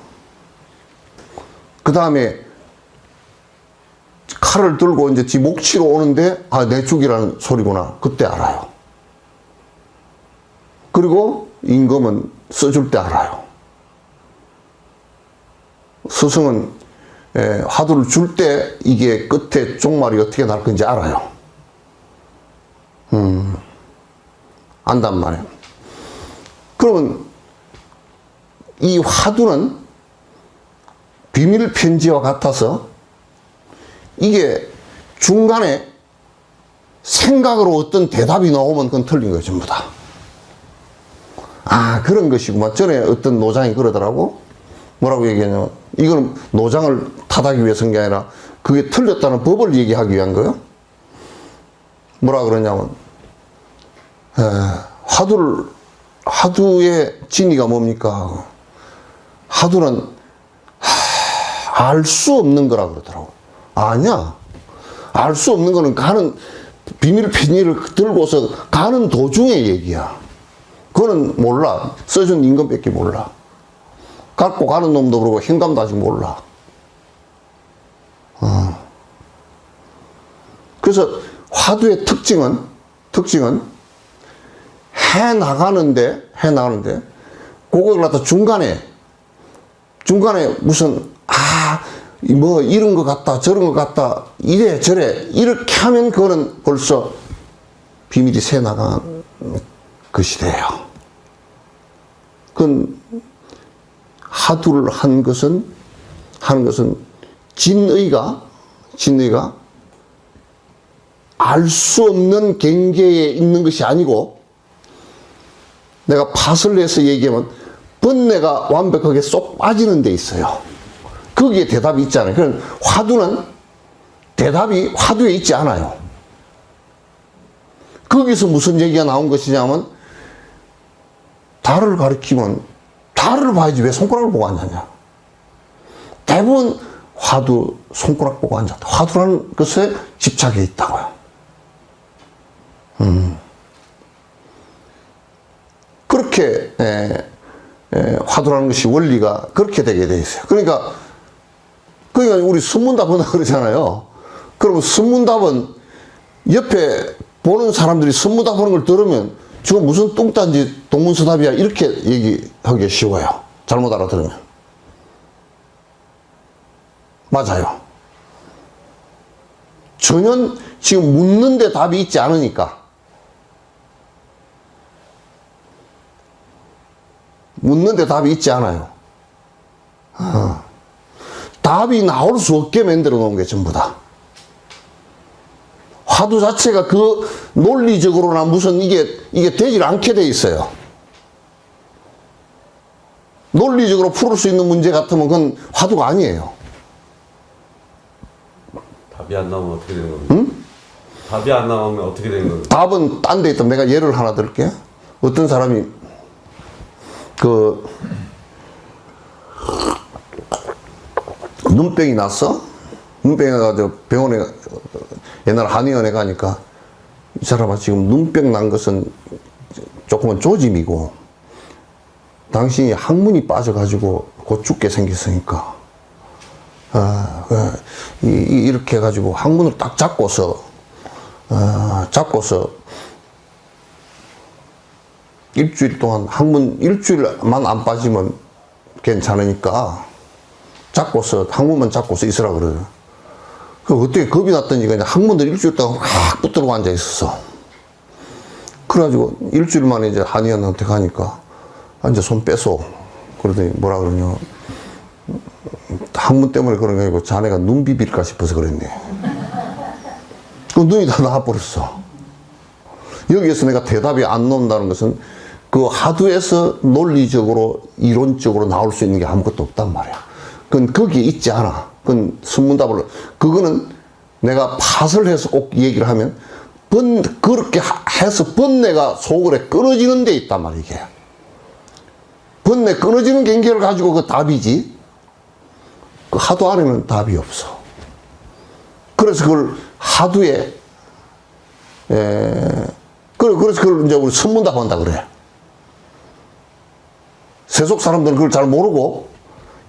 그 다음에 칼을 들고 이제 지 목치로 오는데, 내 죽이라는 소리구나. 그때 알아요. 그리고 임금은 써줄 때 알아요. 스승은 화두를 줄 때 이게 끝에 종말이 어떻게 날 건지 알아요. 안단 말이에요. 그러면 이 화두는 비밀 편지와 같아서 이게 중간에 생각으로 어떤 대답이 나오면 그건 틀린 거예요, 전부 다. 그런 것이구만. 전에 어떤 노장이 그러더라고. 뭐라고 얘기하냐면, 이거는 노장을 탓하기 위해서 한 게 아니라 그게 틀렸다는 법을 얘기하기 위한 거예요. 뭐라 그러냐면, 화두의 진리가 뭡니까? 화두는 알 수 없는 거라 그러더라고. 아니야. 알 수 없는 거는 가는 비밀 편지를 들고서 가는 도중의 얘기야. 그거는 몰라. 써준 임금밖에 몰라. 갖고 가는 놈도 그러고 현감도 아직 몰라. 그래서 화두의 특징은 해 나가는데 그걸 갖다 중간에 무슨 뭐 이런 것 같다 저런 것 같다 이래 저래 이렇게 하면 그거는 벌써 비밀이 새 나간 것이 돼요. 그건 화두를 하는 것은 진의가 알 수 없는 경계에 있는 것이 아니고, 내가 팥을 내서 얘기하면 번뇌가 완벽하게 쏙 빠지는 데 있어요. 거기에 대답이 있잖아요. 그럼 화두는 대답이 화두에 있지 않아요. 거기서 무슨 얘기가 나온 것이냐면, 달을 가리키면 달을 봐야지 왜 손가락을 보고 앉았냐. 대부분 화두 손가락 보고 앉았다. 화두라는 것에 집착해 있다고요. 그렇게 화두라는 것이 원리가 그렇게 되게 돼 있어요. 그러니까 우리 선문답은 그러잖아요. 그러면 선문답은 옆에 보는 사람들이 선문답 하는 걸 들으면 저거 무슨 뚱딴지 동문서답이야 이렇게 얘기하기 쉬워요. 잘못 알아들으면. 맞아요. 전혀 지금 묻는데 답이 있지 않으니까. 묻는데 답이 있지 않아요. 답이 나올 수 없게 만들어 놓은 게 전부 다. 화두 자체가 그 논리적으로나 무슨 이게 되질 않게 돼 있어요. 논리적으로 풀을 수 있는 문제 같으면 그건 화두가 아니에요. 답이 안 나오면 어떻게 되는 겁니까? 응? 답이 안 나오면 어떻게 되는 겁니까? 답은 딴 데 있다. 내가 예를 하나 들게. 어떤 사람이 눈병이 났어? 눈병이 나가지고 병원에 옛날 한의원에 가니까 이 사람아 지금 눈병 난 것은 조금은 조짐이고 당신이 항문이 빠져가지고 곧 죽게 생겼으니까 이렇게 해가지고 항문을 딱 잡고서 일주일 동안 항문 일주일만 안 빠지면 괜찮으니까 항문만 잡고서 있으라 그래요. 어떻게 겁이 났더니 그냥 항문을 일주일 동안 확 붙들고 앉아 있었어. 그래가지고 일주일 만에 이제 한의원한테 가니까 이제 손 뺐어. 그러더니 뭐라 그러냐. 학문 때문에 그런 게 아니고 자네가 눈 비빌까 싶어서 그랬네. 그 눈이 다 나와버렸어. 여기에서 내가 대답이 안 나온다는 것은 그 하두에서 논리적으로 이론적으로 나올 수 있는 게 아무것도 없단 말이야. 그건 거기에 있지 않아. 그건 순문답을 그거는 내가 팥을 해서 꼭 얘기를 하면 그렇게 해서 번뇌가 속을에 끊어지는 데 있단 말이야. 이게 번뇌 끊어지는 경계를 가지고 그 답이지 그 하두 안에는 답이 없어. 그래서 그걸 하두에 그래서 그걸 이제 우리 순문답 한다 그래. 세속 사람들은 그걸 잘 모르고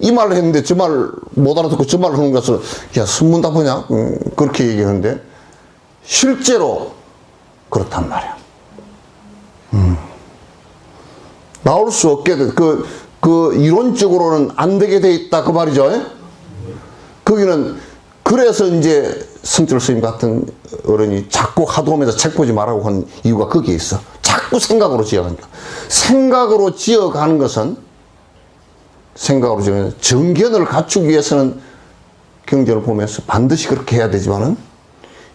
이 말을 했는데 저 말 못 알아듣고 저 말을 하는 것을 야 순문답 하냐? 그렇게 얘기하는데 실제로 그렇단 말이야. 나올 수 없게 그 이론적으로는 안 되게 돼 있다 그 말이죠. 거기는 그래서 이제 성철 스님 같은 어른이 자꾸 하도하면서 책 보지 말라고 한 이유가 거기에 있어. 자꾸 생각으로 지어가니까. 생각으로 지어가는 것은 생각으로 지어가는 정견을 갖추기 위해서는 경전을 보면서 반드시 그렇게 해야 되지만은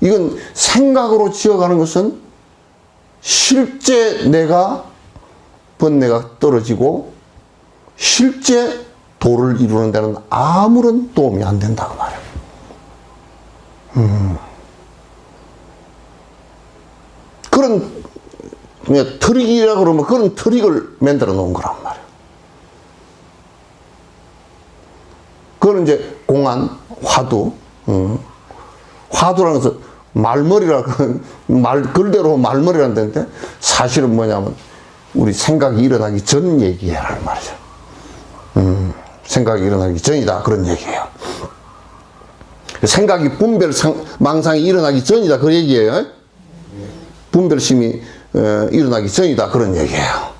이건 생각으로 지어가는 것은 실제 내가 번뇌가 떨어지고 실제 도를 이루는 데는 아무런 도움이 안 된다고 말이야. 그런 트릭이라 그러면 그런 트릭을 만들어 놓은 거란 말이야. 그거는 이제 공안, 화두, 화두라는 것은 말머리라 글대로 말머리라는 데인데 사실은 뭐냐면 우리 생각이 일어나기 전 얘기라는 말이죠. 생각이 일어나기 전이다 그런 얘기예요. 생각이 망상이 일어나기 전이다 그 얘기예요. 분별심이 일어나기 전이다 그런 얘기예요.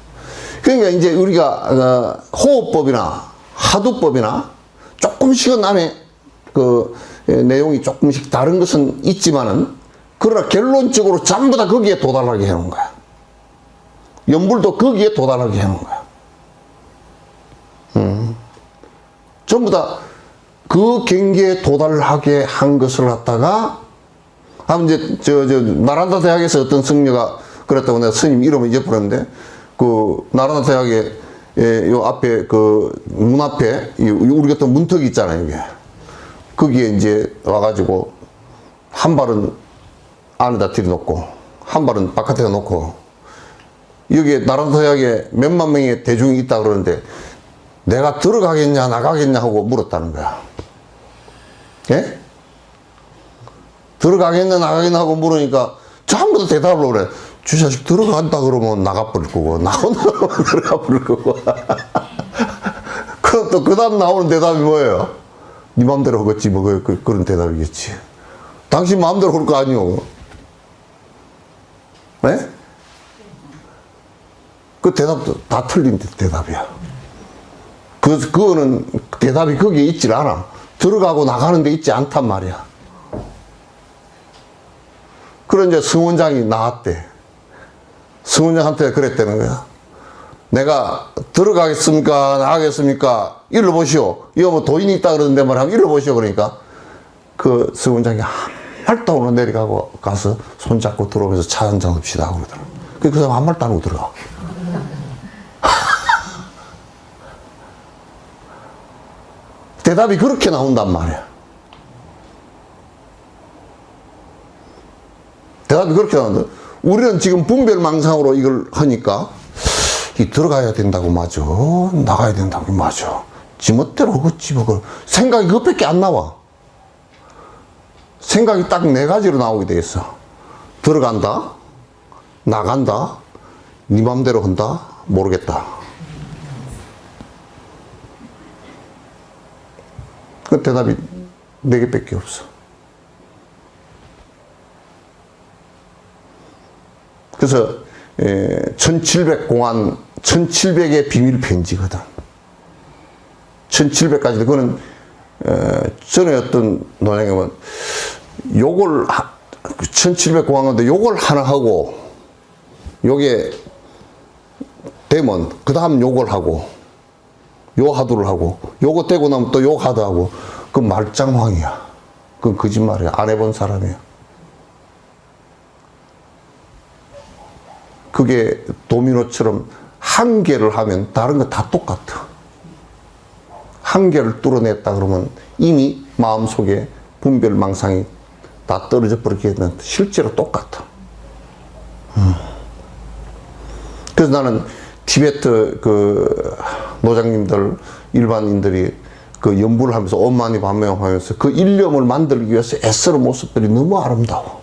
그러니까 이제 우리가 호흡법이나 하두법이나 조금씩은 남의 그 내용이 조금씩 다른 것은 있지만은 그러나 결론적으로 전부 다 거기에 도달하게 해놓은 거야. 연불도 거기에 도달하게 해놓은 거야. 전부 다 그 경계에 도달하게 한 것을 갖다가 이제 나란다 대학에서 어떤 승려가 그랬다고 내가 스님 이름을 잊어버렸는데 그 나란다 대학에 요 앞에 그 문 앞에 우리 같은 문턱이 있잖아요. 이게 거기에 이제 와가지고 한 발은 안에다 들여놓고 한 발은 바깥에 놓고 여기에 나란다 대학에 몇만 명의 대중이 있다 그러는데 내가 들어가겠냐 나가겠냐 하고 물었다는 거야. 예? 들어가겠냐 나가겠냐 하고 물으니까 전부 다 대답을 그래. 주자식 들어간다 그러면 나가버릴 거고 나온다 그러면 들어가버릴 거고 그럼 또 그 다음 나오는 대답이 뭐예요? 네 마음대로 하겠지 뭐 그런 대답이겠지. 당신 마음대로 할 거 아니오. 네? 그 대답도 다 틀린 대답이야. 그거는 대답이 거기에 있질 않아. 들어가고 나가는 데 있지 않단 말이야. 그런 이제 성원장이 나왔대. 성원장한테 그랬다는 거야. 내가 들어가겠습니까? 나가겠습니까? 일러 보시오. 이거 뭐 도인이 있다 그러는데 말하면 일러 보시오. 그러니까 그 성원장이 한 말도 안 하고 내려가고 가서 손잡고 들어오면서 차 한잔 합시다 하고 그러더라고. 그 사람 한 말도 안 하고 들어가. 대답이 그렇게 나온단 말이야. 대답이 그렇게 나온다. 우리는 지금 분별망상으로 이걸 하니까 들어가야 된다고 맞아. 나가야 된다고 맞아. 지멋대로 하겠지 뭐. 생각이 그것밖에 안 나와. 생각이 딱 네 가지로 나오게 돼 있어. 들어간다, 나간다, 네 맘대로 한다, 모르겠다. 그 대답이 네 개밖에 없어. 그래서 1700 공안 1700의 비밀 편지거든. 1700까지 그거는 전에 어떤 논행이면 요걸 1700 공안인데 요걸 하나 하고 요게 되면 그 다음 요걸 하고 요 화두를 하고 요거 떼고 나면 또 요 화두 하고 그 말짱황이야. 그건 거짓말이야. 안 해본 사람이야. 그게 도미노처럼 한 개를 하면 다른 거 다 똑같아. 한 개를 뚫어냈다 그러면 이미 마음속에 분별망상이 다 떨어져 버리겠는데 실제로 똑같아. 그래서 나는 티베트 그 노장님들 일반인들이 그 연부를 하면서 엄마니 반매용 하면서 그 일념을 만들기 위해서 애쓰는 모습들이 너무 아름다워.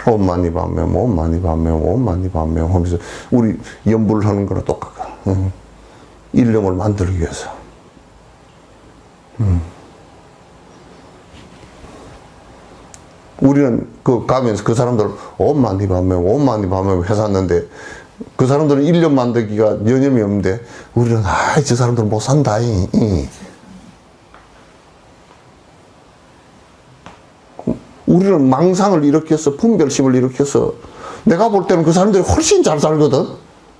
엄마니 반매용, 엄마니 반매용, 엄마니 반매용 하면서 우리 연부를 하는 거랑 똑같아. 일념을 만들기 위해서. 우리는 그 가면서 그 사람들 엄마니 반매용, 엄마니 반매용 해샀는데 그 사람들은 1년 만들기가 여념이 없는데 우리는 저 사람들은 못 산다. 우리는 망상을 일으켜서 분별심을 일으켜서 내가 볼 때는 그 사람들이 훨씬 잘 살거든.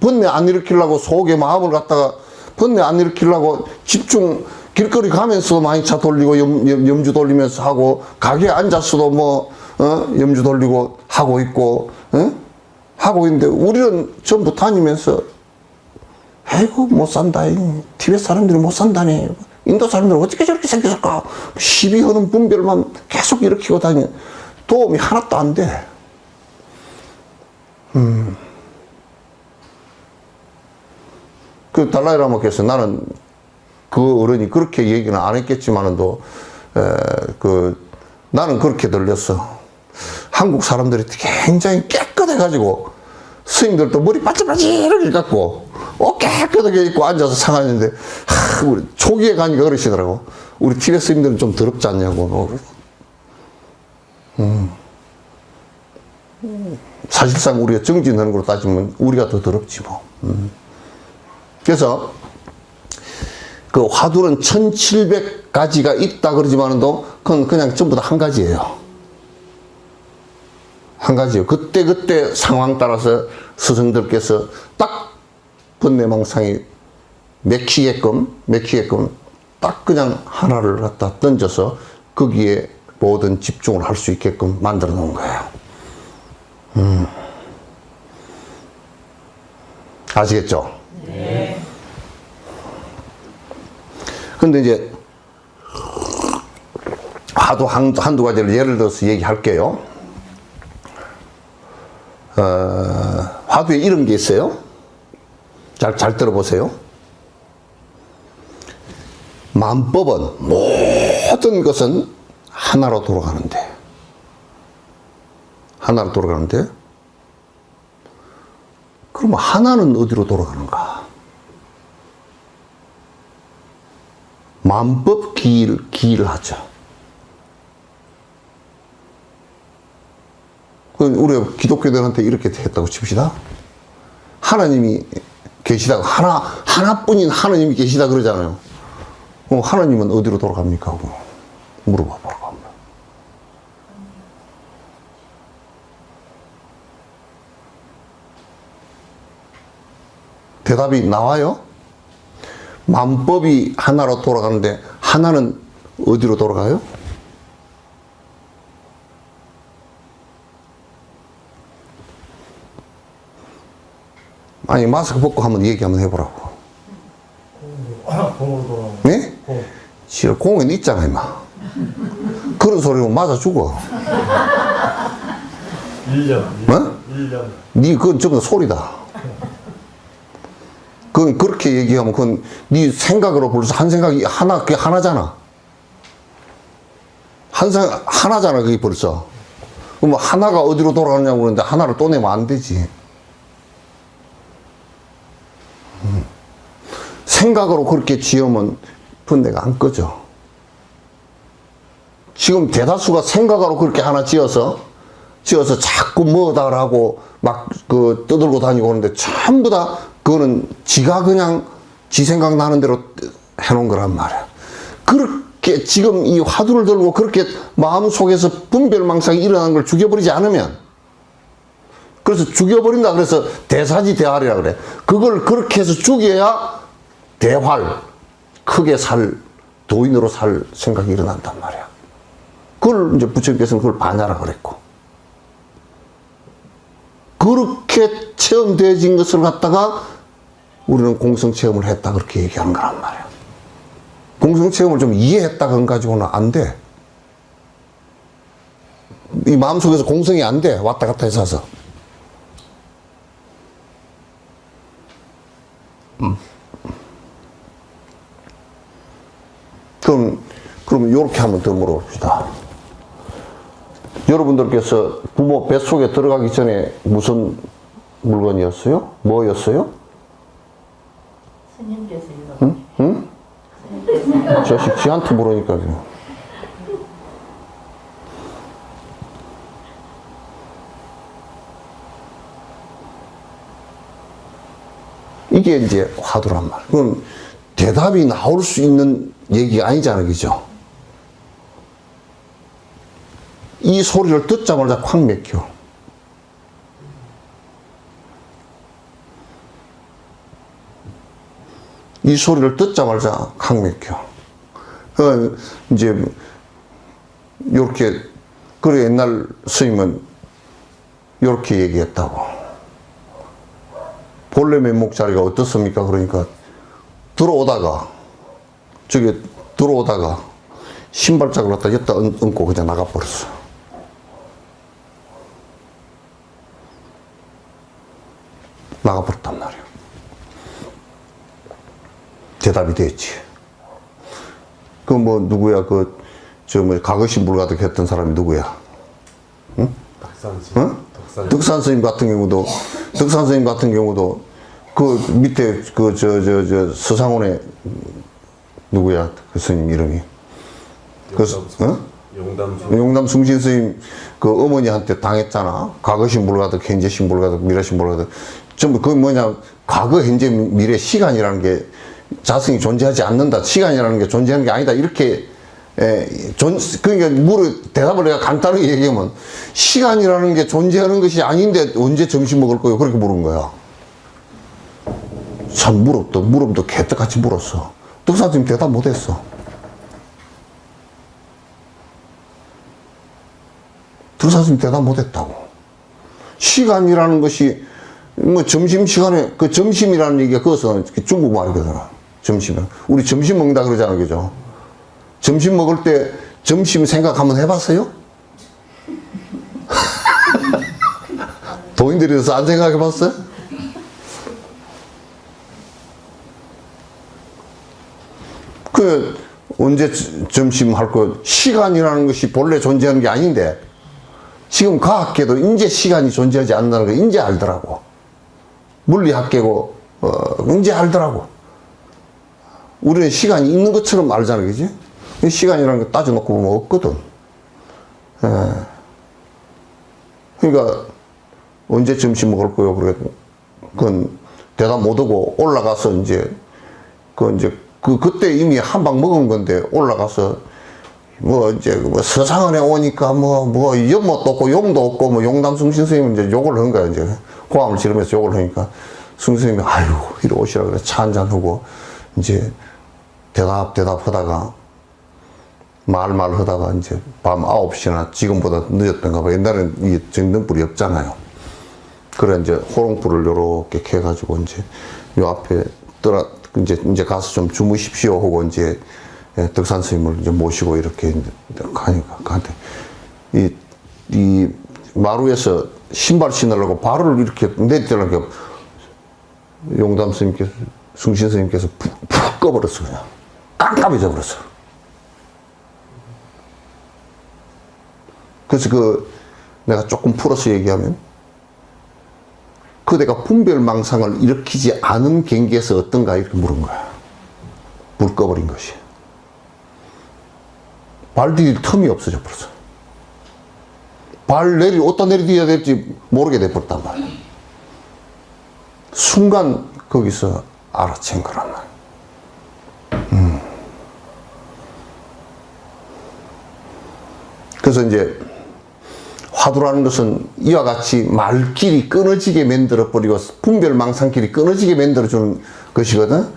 번뇌 안 일으키려고 속에 마음을 갖다가 번뇌 안 일으키려고 집중 길거리 가면서 많이 차 돌리고 염주 돌리면서 하고 가게에 앉았어도 뭐 염주 돌리고 하고 있고 하고 있는데 우리는 전부 다니면서 아이고 못 산다. 티베트 사람들이 못 산다니. 인도 사람들은 어떻게 저렇게 생겼을까? 시비하는 분별만 계속 일으키고 다니면 도움이 하나도 안 돼. 그 달라이라마께서 나는 그 어른이 그렇게 얘기는 안 했겠지만도 나는 그렇게 들렸어. 한국 사람들이 굉장히 깨끗해가지고 스님들도 머리 반짝반짝하게 갖고 깨끗하게 입고 앉아서 상하는데 우리 초기에 가니까 그러시더라고. 우리 티베트 스님들은 좀 더럽지 않냐고. 사실상 우리가 정진하는 걸로 따지면 우리가 더 더럽지 뭐. 그래서 그 화두는 1700가지가 있다 그러지만도 그건 그냥 전부 다 한 가지예요. 한 가지요. 그때 상황 따라서 스승들께서 딱 번뇌망상이 맥히게끔 딱 그냥 하나를 갖다 던져서 거기에 모든 집중을 할 수 있게끔 만들어 놓은 거예요. 아시겠죠? 네. 근데 이제 화두 한두 가지를 예를 들어서 얘기할게요. 화두에 이런 게 있어요. 잘 들어보세요. 만법은 모든 것은 하나로 돌아가는데 그러면 하나는 어디로 돌아가는가? 만법 기일하죠. 우리가 기독교들한테 이렇게 했다고 칩시다. 하나님이 계시다고 하나뿐인 하나님이 계시다 그러잖아요. 하나님은 어디로 돌아갑니까? 하고 물어봐 보라고 합니다. 대답이 나와요? 만법이 하나로 돌아가는데 하나는 어디로 돌아가요? 아니 마스크 벗고 한번 얘기 한번 해보라고. 공으로 돌아가는. 네? 싫어. 공은 있잖아 임마. 그런 소리로 맞아 죽어. 1년. 뭐? 1년. 그건 전부 다 소리다. 그건 그렇게 얘기하면 그건 네 생각으로 벌써 한 생각이 그게 하나잖아. 하나잖아 그게 벌써. 그럼 하나가 어디로 돌아가느냐고 그러는데 하나를 또 내면 안 되지. 생각으로 그렇게 지으면 번뇌가 안 꺼져. 지금 대다수가 생각으로 그렇게 하나 지어서 자꾸 뭐다라고 막 떠들고 다니고 그러는데 전부 다 그거는 지가 그냥 지 생각 나는 대로 해놓은 거란 말이야. 그렇게 지금 이 화두를 들고 그렇게 마음속에서 분별망상이 일어나는 걸 죽여버리지 않으면 그래서 죽여버린다. 그래서 대사지 대활이라 그래. 그걸 그렇게 해서 죽여야 대활, 크게 도인으로 살 생각이 일어난단 말이야. 그걸 이제 부처님께서는 그걸 반야라 그랬고. 그렇게 체험되어진 것을 갖다가 우리는 공성체험을 했다. 그렇게 얘기하는 거란 말이야. 공성체험을 좀 이해했다. 그건 가지고는 안 돼. 이 마음속에서 공성이 안 돼. 왔다 갔다 해서. 그럼 요렇게 한번 더 물어봅시다. 여러분들께서 부모 뱃속에 들어가기 전에 무슨 물건이었어요? 뭐였어요? 스님께서요. 응? 자식 지한테 물으니까. 이게 이제 화두란 말. 그럼 대답이 나올 수 있는 얘기가 아니잖아요. 그죠? 이 소리를 듣자마자 콱 맥혀. 이 소리를 듣자마자 콱 맥혀. 이제, 요렇게, 그래, 옛날 스님은 요렇게 얘기했다고. 본래 면목 자리가 어떻습니까? 그러니까, 들어오다가 신발짝을 갖다 여기다 얹고 그냥 나가버렸어. 나가버렸단 말이야. 대답이 됐지. 그 뭐 누구야? 가거신 불가득 했던 사람이 누구야? 응? 응? 덕산 스님 같은 경우도 그 밑에 서상원의 누구야? 그 스님 이름이. 용담 숭신 스님 그 어머니한테 당했잖아. 과거신 불가득, 현재신 불가득, 미래신 불가득. 전부 그 뭐냐? 과거, 현재, 미래, 시간이라는 게 자성이 존재하지 않는다. 시간이라는 게 존재하는 게 아니다. 이렇게 그러니까 대답을 내가 간단하게 얘기하면 시간이라는 게 존재하는 것이 아닌데 언제 점심 먹을 거예요? 그렇게 물은 거야. 참 물음도 개떡같이 물었어. 덕사님 대답 못했어. 덕사님 대답 못했다고. 시간이라는 것이 뭐 점심시간에 그 점심이라는 얘기가 그것은 중국말이거든. 점심은 우리 점심 먹는다 그러잖아. 그죠? 점심 먹을 때 점심 생각 한번 해봤어요? 도인들이서 안 생각해봤어요? 언제 점심 할 거, 시간이라는 것이 본래 존재하는 게 아닌데, 지금 과학계도 이제 시간이 존재하지 않는다는 걸 이제 알더라고. 물리학계고, 이제 알더라고. 우리는 시간이 있는 것처럼 알잖아, 그지? 시간이라는 거 따져놓고 보면 없거든. 그러니까, 언제 점심 먹을 거요? 그건 대답 못하고 올라가서 그때 이미 한 방 먹은 건데 올라가서 서상원에 오니까 연못도 없고 용도 없고 용담 숭신 스님은 이제 욕을 한 거야. 이제 고함을 지르면서 욕을 하니까 숭신스님이 아유 이리 오시라 그래. 차 한잔하고 이제 대답하다가 말 하다가 이제 밤 9시나 지금보다 늦었던가 봐. 옛날엔 이 전등불이 없잖아요. 그래 이제 호롱불을 요렇게 켜가지고 이제 요 앞에 이제 가서 좀 주무십시오 하고 이제 덕산 스님을 이제 모시고 이렇게 가니까 이 마루에서 신발 신으려고 발을 이렇게 내딛으려니까 용담 스님께서 숭신 스님께서 푹 꺼버렸어. 그냥 깜깜해져 버렸어. 그래서 내가 조금 풀어서 얘기하면 그대가 분별망상을 일으키지 않은 경계에서 어떤가 이렇게 물은 거야. 불 꺼버린 것이. 발 디딜 틈이 없어져 버렸어. 어디다 내려디뎌야 될지 모르게 돼버렸단 말이야. 순간 거기서 알아챈 거란 말이야. 그래서 이제 화두라는 것은 이와 같이 말길이 끊어지게 만들어버리고 분별망상길이 끊어지게 만들어주는 것이거든.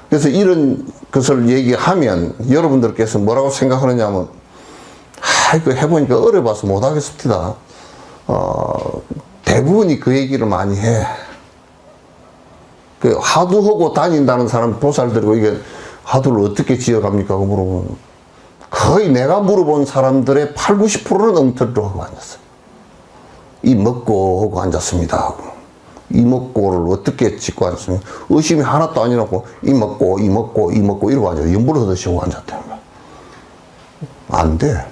그래서 이런 것을 얘기하면 여러분들께서 뭐라고 생각하느냐면, 이거 해보니까 어려워서 못하겠습니다. 대부분이 그 얘기를 많이 해. 그 화두하고 다닌다는 사람 보살들이고, 이게 화두를 어떻게 지어갑니까? 그 물어보면 거의 내가 물어본 사람들의 8, 90%는 엉터리로 하고 앉았어요. 이 먹고 하고 앉았습니다 하고, 이 먹고를 어떻게 짓고 앉았습니까? 의심이 하나도 아니라고 이 먹고 이러고 앉아요. 연불을 하듯이 하고 앉았다는 거야. 안 돼.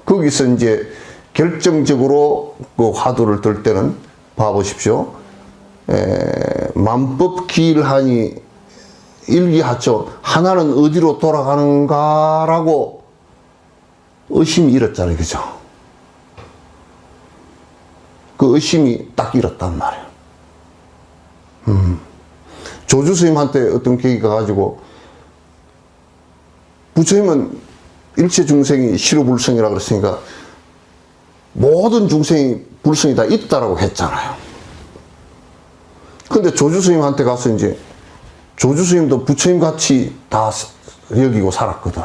거기서 이제 결정적으로 그 화두를 들 때는 봐보십시오. 만법기일하니 일기하죠. 하나는 어디로 돌아가는가라고 의심이 일었잖아요. 그죠? 그 의심이 딱 일었단 말이에요. 조주스님한테 어떤 계기가 가지고, 부처님은 일체 중생이 시루불성이라고 그랬으니까 모든 중생이 불성이 다 있다라고 했잖아요. 근데 조주스님한테 가서 이제 조주스님도 부처님 같이 다 여기고 살았거든.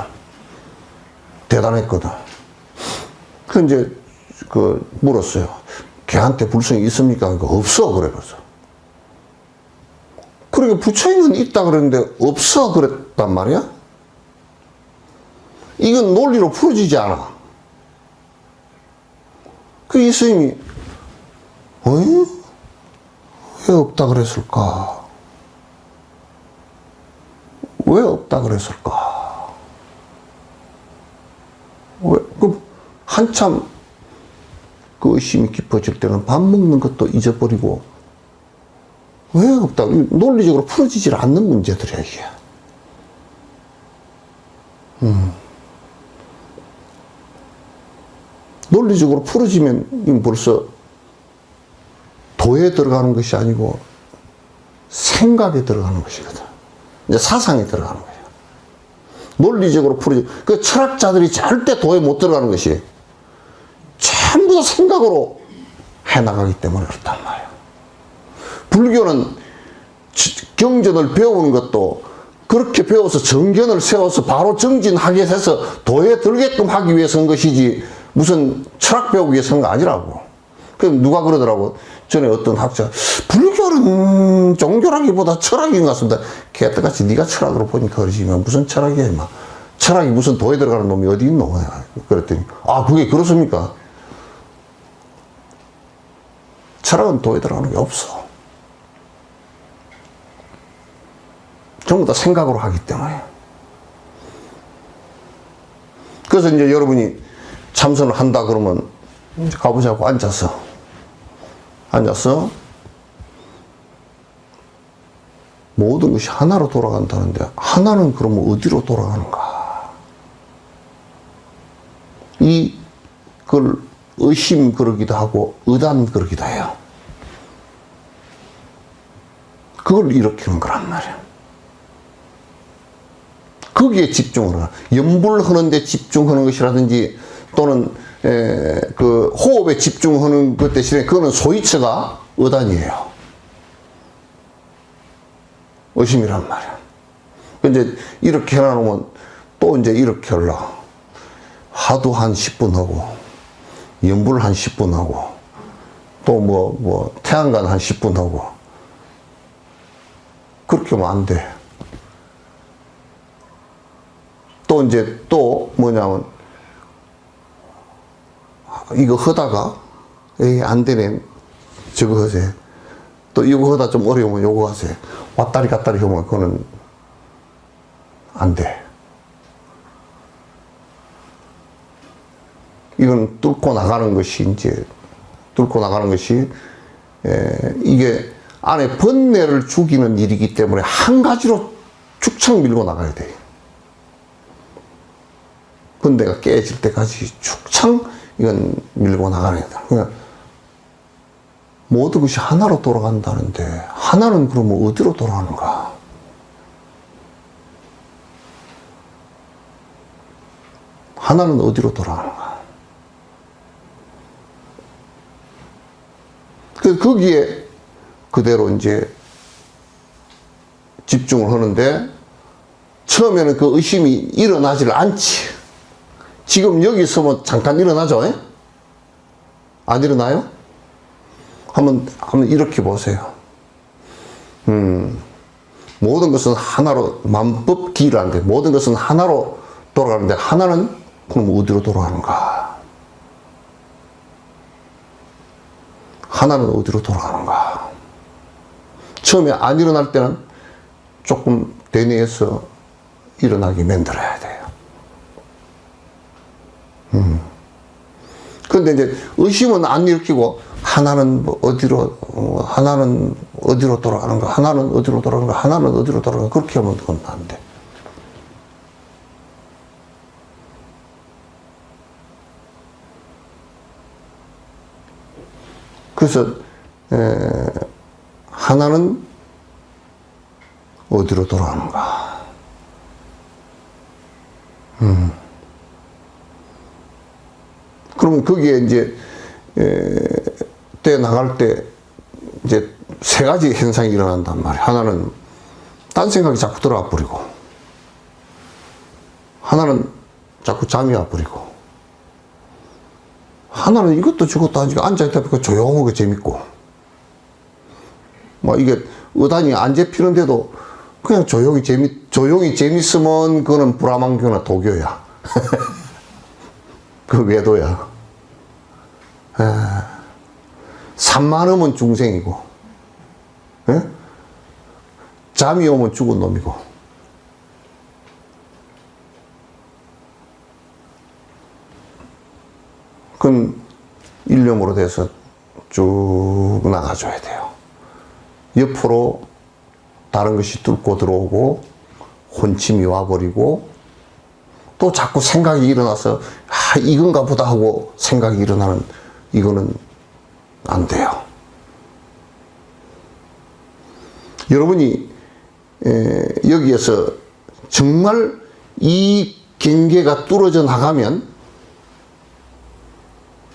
대단했거든. 그 이제 물었어요. 걔한테 불성이 있습니까? 그러니까 없어 그래 벌써. 그러니까 부처님은 있다 그랬는데 없어 그랬단 말이야. 이건 논리로 풀어지지 않아. 그 이 스님이 왜 없다 그랬을까? 왜 없다 그랬을까? 한참 그 의심이 깊어질 때는 밥 먹는 것도 잊어버리고, 왜 없다? 논리적으로 풀어지질 않는 문제들이야, 이게. 논리적으로 풀어지면 벌써 도에 들어가는 것이 아니고 생각에 들어가는 것이거든. 이제 사상에 들어가는 거예요. 논리적으로 풀어지. 그 철학자들이 절대 도에 못 들어가는 것이 전부 다 생각으로 해나가기 때문에 그렇단 말이에요. 불교는 경전을 배우는 것도 그렇게 배워서 정견을 세워서 바로 정진하게 해서 도에 들게끔 하기 위해서 한 것이지, 무슨 철학 배우기 위해서 한 거 아니라고. 그럼 누가 그러더라고. 전에 어떤 학자, 불교는 종교라기보다 철학인 것 같습니다. 개떡같이 네가 철학으로 보니까 그러지만 무슨 철학이야 임마. 철학이 무슨 도에 들어가는 놈이 어디 있노? 그랬더니 그게 그렇습니까? 철학은 도에 들어가는 게 없어. 전부 다 생각으로 하기 때문에. 그래서 이제 여러분이 참선을 한다 그러면 이제 가보자고 앉았어. 모든 것이 하나로 돌아간다는데, 하나는 그러면 어디로 돌아가는가? 그걸 의심 그러기도 하고 의단 그러기도 해요. 그걸 일으키는 거란 말이야. 거기에 집중을 하는, 염불하는 데 집중하는 것이라든지, 또는 그 호흡에 집중하는 것 대신에 그거는 소위처가 의단이에요. 의심이란 말이야. 이제 이렇게 해놔놓으면 또 이제 이렇게 하려고. 화두 한 10분 하고, 염불 한 10분 하고, 또 태양간 한 10분 하고. 그렇게 하면 안 돼. 또 이제 또 뭐냐면, 이거 하다가 에이 안 되네 저거 하세요. 또 이거 하다 좀 어려우면 요거 하세요. 왔다리 갔다리 하면 그거는 안 돼. 이건 뚫고 나가는 것이 이게 안에 번뇌를 죽이는 일이기 때문에 한 가지로 축창 밀고 나가야 돼. 번뇌가 깨질 때까지 축창 이건 밀고 나가는 거다. 그러니까 모든 것이 하나로 돌아간다는데, 하나는 그러면 어디로 돌아가는가? 하나는 어디로 돌아가는가? 거기에 그대로 이제 집중을 하는데 처음에는 그 의심이 일어나질 않지. 지금 여기 있으면 잠깐 일어나죠? 에? 안 일어나요? 한번 이렇게 보세요. 모든 것은 하나로 만법 기일한데 모든 것은 하나로 돌아가는데 하나는 그럼 어디로 돌아가는가? 하나는 어디로 돌아가는가? 처음에 안 일어날 때는 조금 대뇌에서 일어나게 만들어야 돼요. 그런데 이제 의심은 안 일으키고 하나는 뭐 하나는 어디로 돌아가는가? 하나는 어디로 돌아가는가? 하나는 어디로 돌아가는가? 그렇게 하면 그건 안 돼. 그래서 하나는 어디로 돌아가는가? 그러면 거기에 이제 때 나갈 때 이제 세 가지 현상이 일어난단 말이에요. 하나는 딴 생각이 자꾸 들어와 버리고, 하나는 자꾸 잠이 와 버리고, 하나는 이것도 저것도 아니고 앉아있다 보니까 조용하게 재밌고, 뭐 이게 의단이 안 잡히는데도 그냥 조용히 재밌으면 그거는 브라만교나 도교야. 그 외도야. 산만 오면 중생이고, 에? 잠이 오면 죽은 놈이고. 그건 일념으로 돼서 쭉 나가줘야 돼요. 옆으로 다른 것이 뚫고 들어오고 혼침이 와버리고 또 자꾸 생각이 일어나서 이건가 보다 하고 생각이 일어나는, 이거는 안 돼요. 여러분이 여기에서 정말 이 경계가 뚫어져 나가면,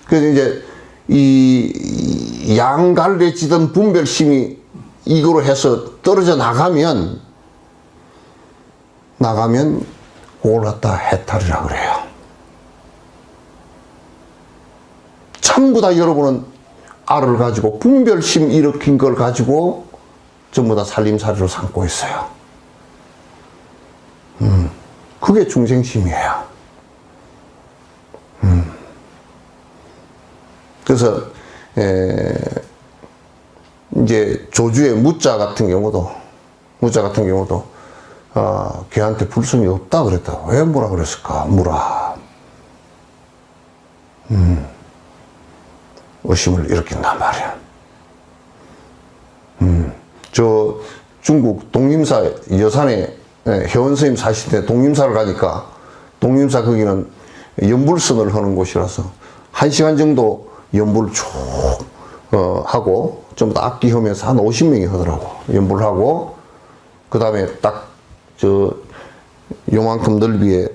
그래서 이제 이 양갈래지던 분별심이 이거로 해서 떨어져 나가면 그걸 갖다 해탈이라 그래요. 전부 다 여러분은 알을 가지고 분별심 일으킨 걸 가지고 전부 다 살림살이로 삼고 있어요. 그게 중생심이에요. 그래서 이제 조주의 무자 같은 경우도 걔한테 불성이 없다 그랬다. 왜 뭐라 그랬을까? 무라. 의심을 일으킨단 말이야. 저 중국 동림사 여산에 회원스님 사실 때 동림사를 가니까, 동림사 거기는 연불선을 하는 곳이라서 1시간 정도 연불 쭉 하고 전부 다 악기 하면서 한 50명이 하더라고. 연불하고 그 다음에 딱 요만큼 넓이에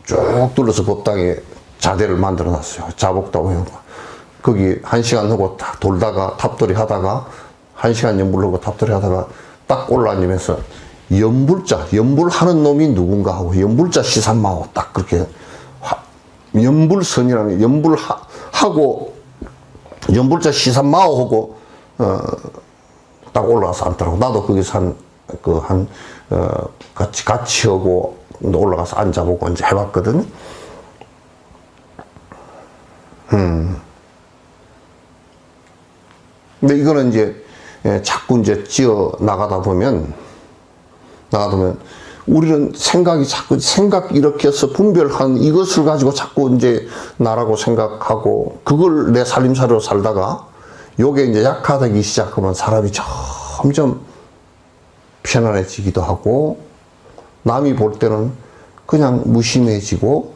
쭉 둘러서 법당에 자대를 만들어 놨어요. 자복다고 해요. 거기 1시간 하고 딱 돌다가 탑돌이 하다가 1시간 연불하고 탑돌이 하다가 딱 올라앉으면서 연불하는 놈이 누군가 하고 연불자 시산마오 딱 그렇게 연불선이라는 연불하고 연불자 시산마오 하고 딱 올라가서 앉더라고. 나도 거기서 같이 하고 올라가서 앉아보고 이제 해봤거든. 근데 이거는 이제 자꾸 이제 찌어 나가다 보면 우리는 자꾸 생각 일으켜서 분별한 이것을 가지고 자꾸 이제 나라고 생각하고 그걸 내 살림살이로 살다가 요게 이제 약화되기 시작하면 사람이 점점 편안해지기도 하고 남이 볼 때는 그냥 무심해지고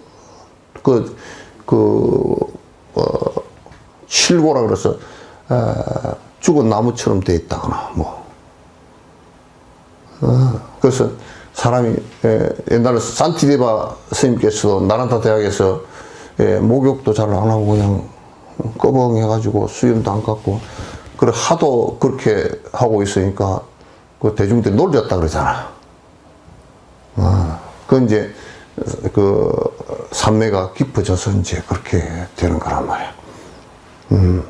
실고라 그래서 죽은 나무처럼 돼 있다거나 그래서 사람이 옛날에 산티데바 스님께서도 나란타 대학에서 목욕도 잘 안 하고 그냥 꺼벙해가지고 수염도 안 깎고 그래, 하도 그렇게 하고 있으니까 그 대중들이 놀렸다 그러잖아. 그 이제 그 산매가 깊어져서 이제 그렇게 되는 거란 말이야.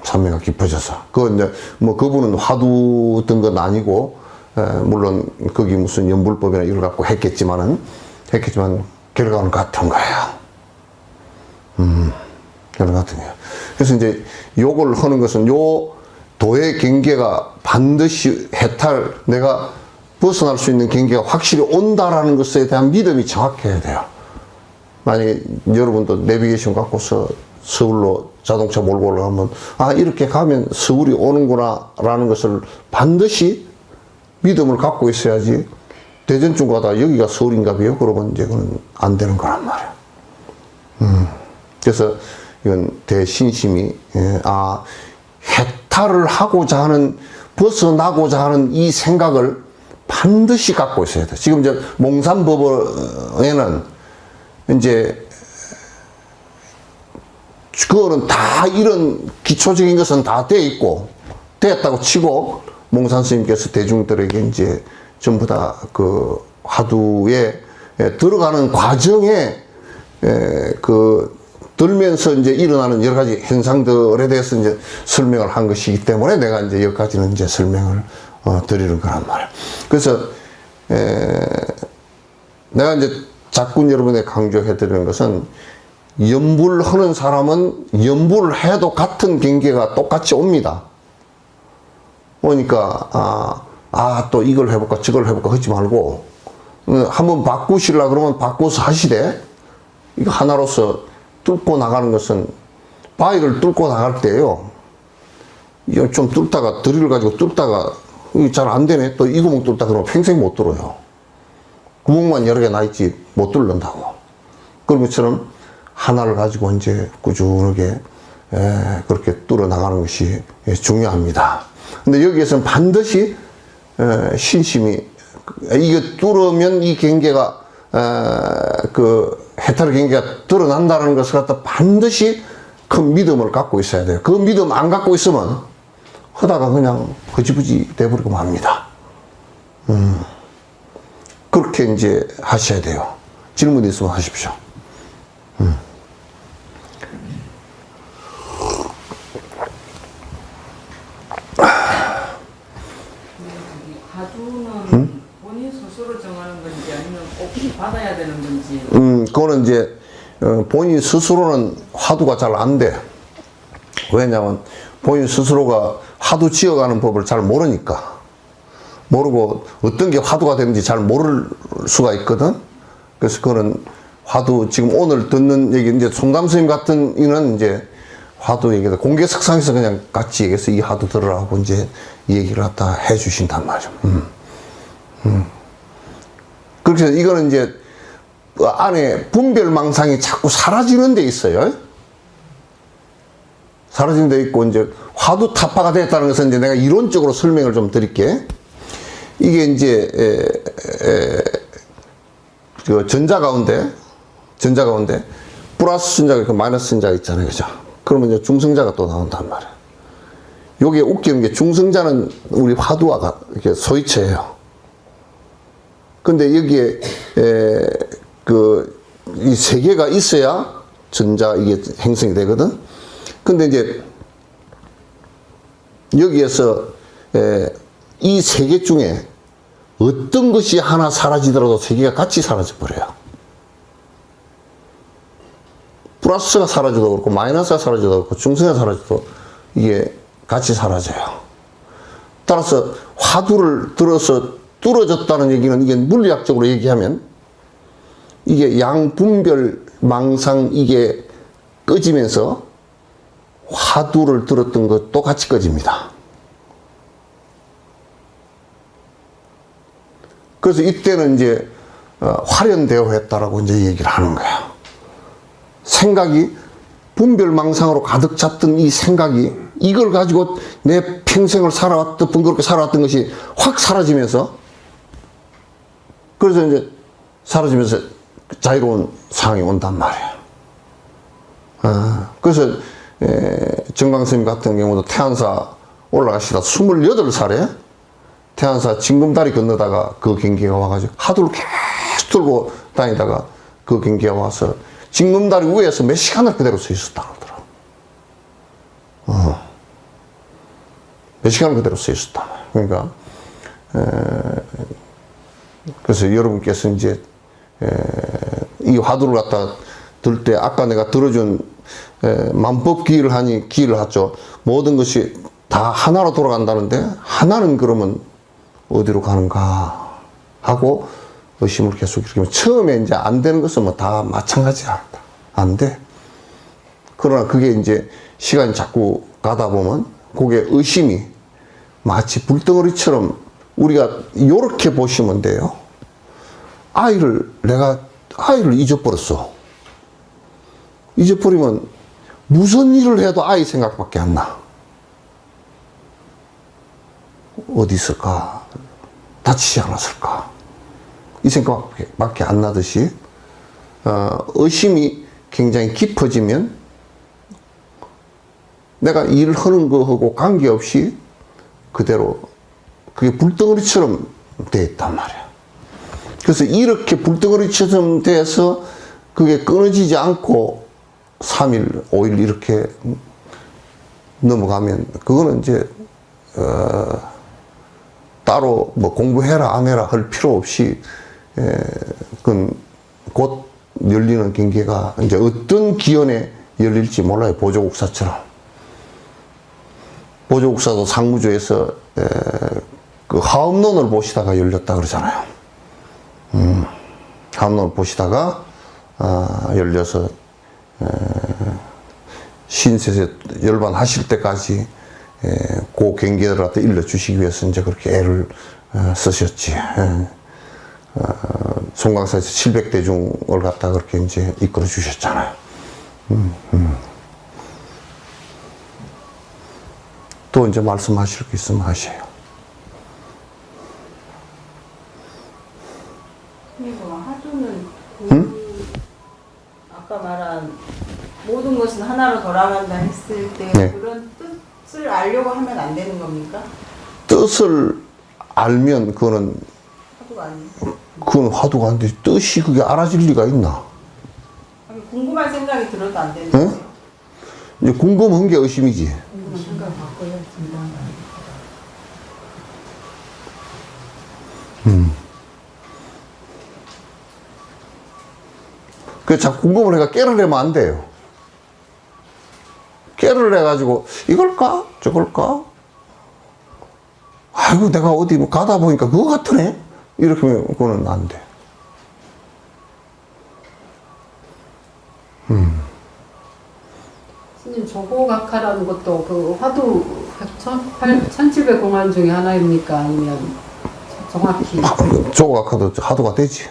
산매가 깊어져서. 그 이제 뭐 그분은 화두 든 건 아니고, 물론 거기 무슨 연불법이나 이걸 갖고 했겠지만 결과는 같은 거예요. 결과 같은 거예요. 그래서 이제 요걸 하는 것은 요 도의 경계가 반드시 해탈, 내가 벗어날 수 있는 경계가 확실히 온다라는 것에 대한 믿음이 정확해야 돼요. 만약에 여러분도 내비게이션 갖고서 서울로 자동차 몰고 올라가면, 아, 이렇게 가면 서울이 오는구나 라는 것을 반드시 믿음을 갖고 있어야지, 대전쯤 가다가 여기가 서울인가 봐요. 그러면 이제 그건 안 되는 거란 말이야. 그래서 이건 대신심이, 해탈을 하고자 하는, 벗어나고자 하는 이 생각을 반드시 갖고 있어야 돼. 지금 이제 몽산법에는 이제 그거는 다 이런 기초적인 것은 다 돼 있고, 됐다고 치고, 몽산 스님께서 대중들에게 이제 전부 다 그 화두에 들어가는 과정에 그 들면서 이제 일어나는 여러 가지 현상들에 대해서 이제 설명을 한 것이기 때문에 내가 이제 여기까지는 이제 설명을 드리는 거란 말이야. 그래서 내가 이제 자꾸 여러분에게 강조해 드리는 것은, 연불하는 사람은 연불을 해도 같은 경계가 똑같이 옵니다. 그러니까 또 이걸 해볼까 저걸 해볼까 하지 말고, 한번 바꾸시려 그러면 바꿔서 하시되, 이거 하나로서 뚫고 나가는 것은, 바위를 뚫고 나갈 때요, 이거 좀 뚫다가 드릴을 가지고 뚫다가 잘 안 되네, 또 이 구멍 뚫다 그러면 평생 못 뚫어요. 구멍만 여러 개 나 있지 못 뚫는다고. 그런 것처럼 하나를 가지고 이제 꾸준하게 그렇게 뚫어 나가는 것이 중요합니다. 근데 여기에서는 반드시 신심이, 이게 뚫으면 이 경계가 그 해탈의 경계가 드러난다는 것을 갖다 반드시 큰 믿음을 갖고 있어야 돼요. 그 믿음 안 갖고 있으면 하다가 그냥 허지부지 돼버리고 맙니다. 그렇게 이제 하셔야 돼요. 질문 있으면 하십시오. 화두는 본인 스스로 정하는 건지 아니면 꼭 받아야 되는 건지. 그거는 이제 본인 스스로는 화두가 잘 안 돼. 왜냐하면 본인 스스로가 화두 지어가는 법을 잘 모르니까. 모르고 어떤 게 화두가 되는지 잘 모를 수가 있거든. 그래서 그거는 화두, 지금 오늘 듣는 얘기, 이제 송담 스님 같은 이는 이제 화두 얘기다. 공개석상에서 그냥 같이 얘기해서 이 화두 들으라고 이제 얘기를 갖다 해 주신단 말이죠. 그렇게 해서 이거는 이제 안에 분별망상이 자꾸 사라지는 데 있어요. 사라지는 데 있고, 이제 화두 타파가 됐다는 것은 이제 내가 이론적으로 설명을 좀 드릴게. 이게 이제 그 전자 가운데 플러스 전자가 있고 마이너스 전자가 있잖아요, 그죠? 그러면 이제 중성자가 또 나온단 말이에요. 요게 웃기는 게, 중성자는 우리 화두와 이렇게 소이체예요. 근데 여기에 이 세 개가 있어야 전자 이게 형성이 되거든. 근데 이제 여기에서 이 세 개 중에 어떤 것이 하나 사라지더라도 세 개가 같이 사라져 버려요. 플러스가 사라져도 그렇고 마이너스가 사라져도 그렇고 중성이 사라져도 이게 같이 사라져요. 따라서 화두를 들어서 뚫어졌다는 얘기는, 이게 물리학적으로 얘기하면 이게 양분별 망상 이게 꺼지면서 화두를 들었던 것도 같이 꺼집니다. 그래서 이때는 이제 활연대오했다라고 이제 얘기를 하는 거야. 생각이 분별망상으로 가득 찼던 이 생각이, 이걸 가지고 내 평생을 살아왔던, 번거롭게 살아왔던 것이 확 사라지면서, 그래서 이제 사라지면서 자유로운 상황이 온단 말이야. 그래서 정광스님 같은 경우도 태안사 올라가시다 28살에 태안사 징금다리 건너다가 그 경기가 와가지고 하두를 계속 들고 다니다가 그 경기가 와서 징금다리 위에서 몇 시간을 그대로 서 있었다 그러더라고. 몇 시간을 그대로 서 있었다. 그러니까 그래서 여러분께서 이제 이 화두를 갖다 들 때 아까 내가 들어준 만법 기를 하니 기를 하죠. 모든 것이 다 하나로 돌아간다는데 하나는 그러면 어디로 가는가 하고 의심을 계속 일으키면 처음에 이제 안 되는 것은 뭐 다 마찬가지야. 안 돼. 그러나 그게 이제 시간이 자꾸 가다 보면 그게 의심이 마치 불덩어리처럼 우리가 요렇게 보시면 돼요. 내가 아이를 잊어버렸어. 잊어버리면 무슨 일을 해도 아이 생각밖에 안 나. 어디 있을까? 다치지 않았을까? 이 생각밖에 안 나듯이 의심이 굉장히 깊어지면 내가 일을 하는 거하고 관계없이 그대로 그게 불덩어리처럼 돼 있단 말이야. 그래서 이렇게 불덩어리처럼 돼서 그게 끊어지지 않고 3일, 5일 이렇게 넘어가면 그거는 이제 따로 뭐 공부해라 안 해라 할 필요 없이 그건 곧 열리는 경계가 이제 어떤 기원에 열릴지 몰라요. 보조국사처럼. 보조국사도 상무조에서 그 하업론을 보시다가 열렸다 그러잖아요. 하업론을 보시다가 열려서 신세세 열반하실 때까지 그 경계를 갖다 일러주시기 위해서 이제 그렇게 애를 쓰셨지. 송강사에서 700대중을 갖다 그렇게 이제 이끌어 주셨잖아요. 또 이제 말씀하실 게 있으면 하세요. 그리고 하두는 아까 말한 모든 것은 하나로 돌아간다 했을 때 네. 그런 뜻을 알려고 하면 안 되는 겁니까? 뜻을 알면 그거는 하두가 아니에요. 그건 화두가 안 돼. 뜻이 그게 알아질 리가 있나? 아니, 궁금한 생각이 들어도 안 되는 응? 거예요. 이제 궁금한 게 의심이지. 생각 바꿔야 된다. 그 자꾸 궁금을 해가 깨를 내면 안 돼요. 깨를 내가지고 이걸까? 저걸까? 아이고 내가 어디 뭐 가다 보니까 그거 같으네? 이렇게 하면 그거는 안 돼. 스님 조고각하라는 것도 그 화두 1700공안 중에 하나입니까? 아니면 정확히 조각화도 하도가 되지.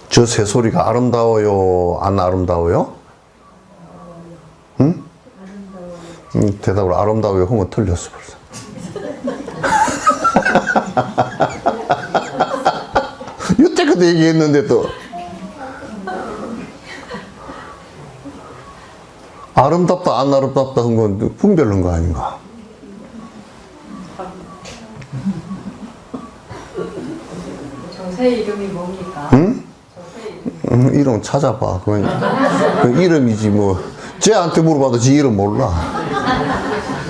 저 새소리가 아름다워요? 안 아름다워요? 응? 대답을 아름다워요 하면 틀렸어 벌써. 여태까지 얘기했는데 또 아름답다 안 아름답다 한 건 분별한 거 아닌가? 저 새 이름이 뭡니까? 응? 저 새 이름 이름 찾아봐. 그 이름이지 뭐. 쟤한테 물어봐도 지 이름 몰라.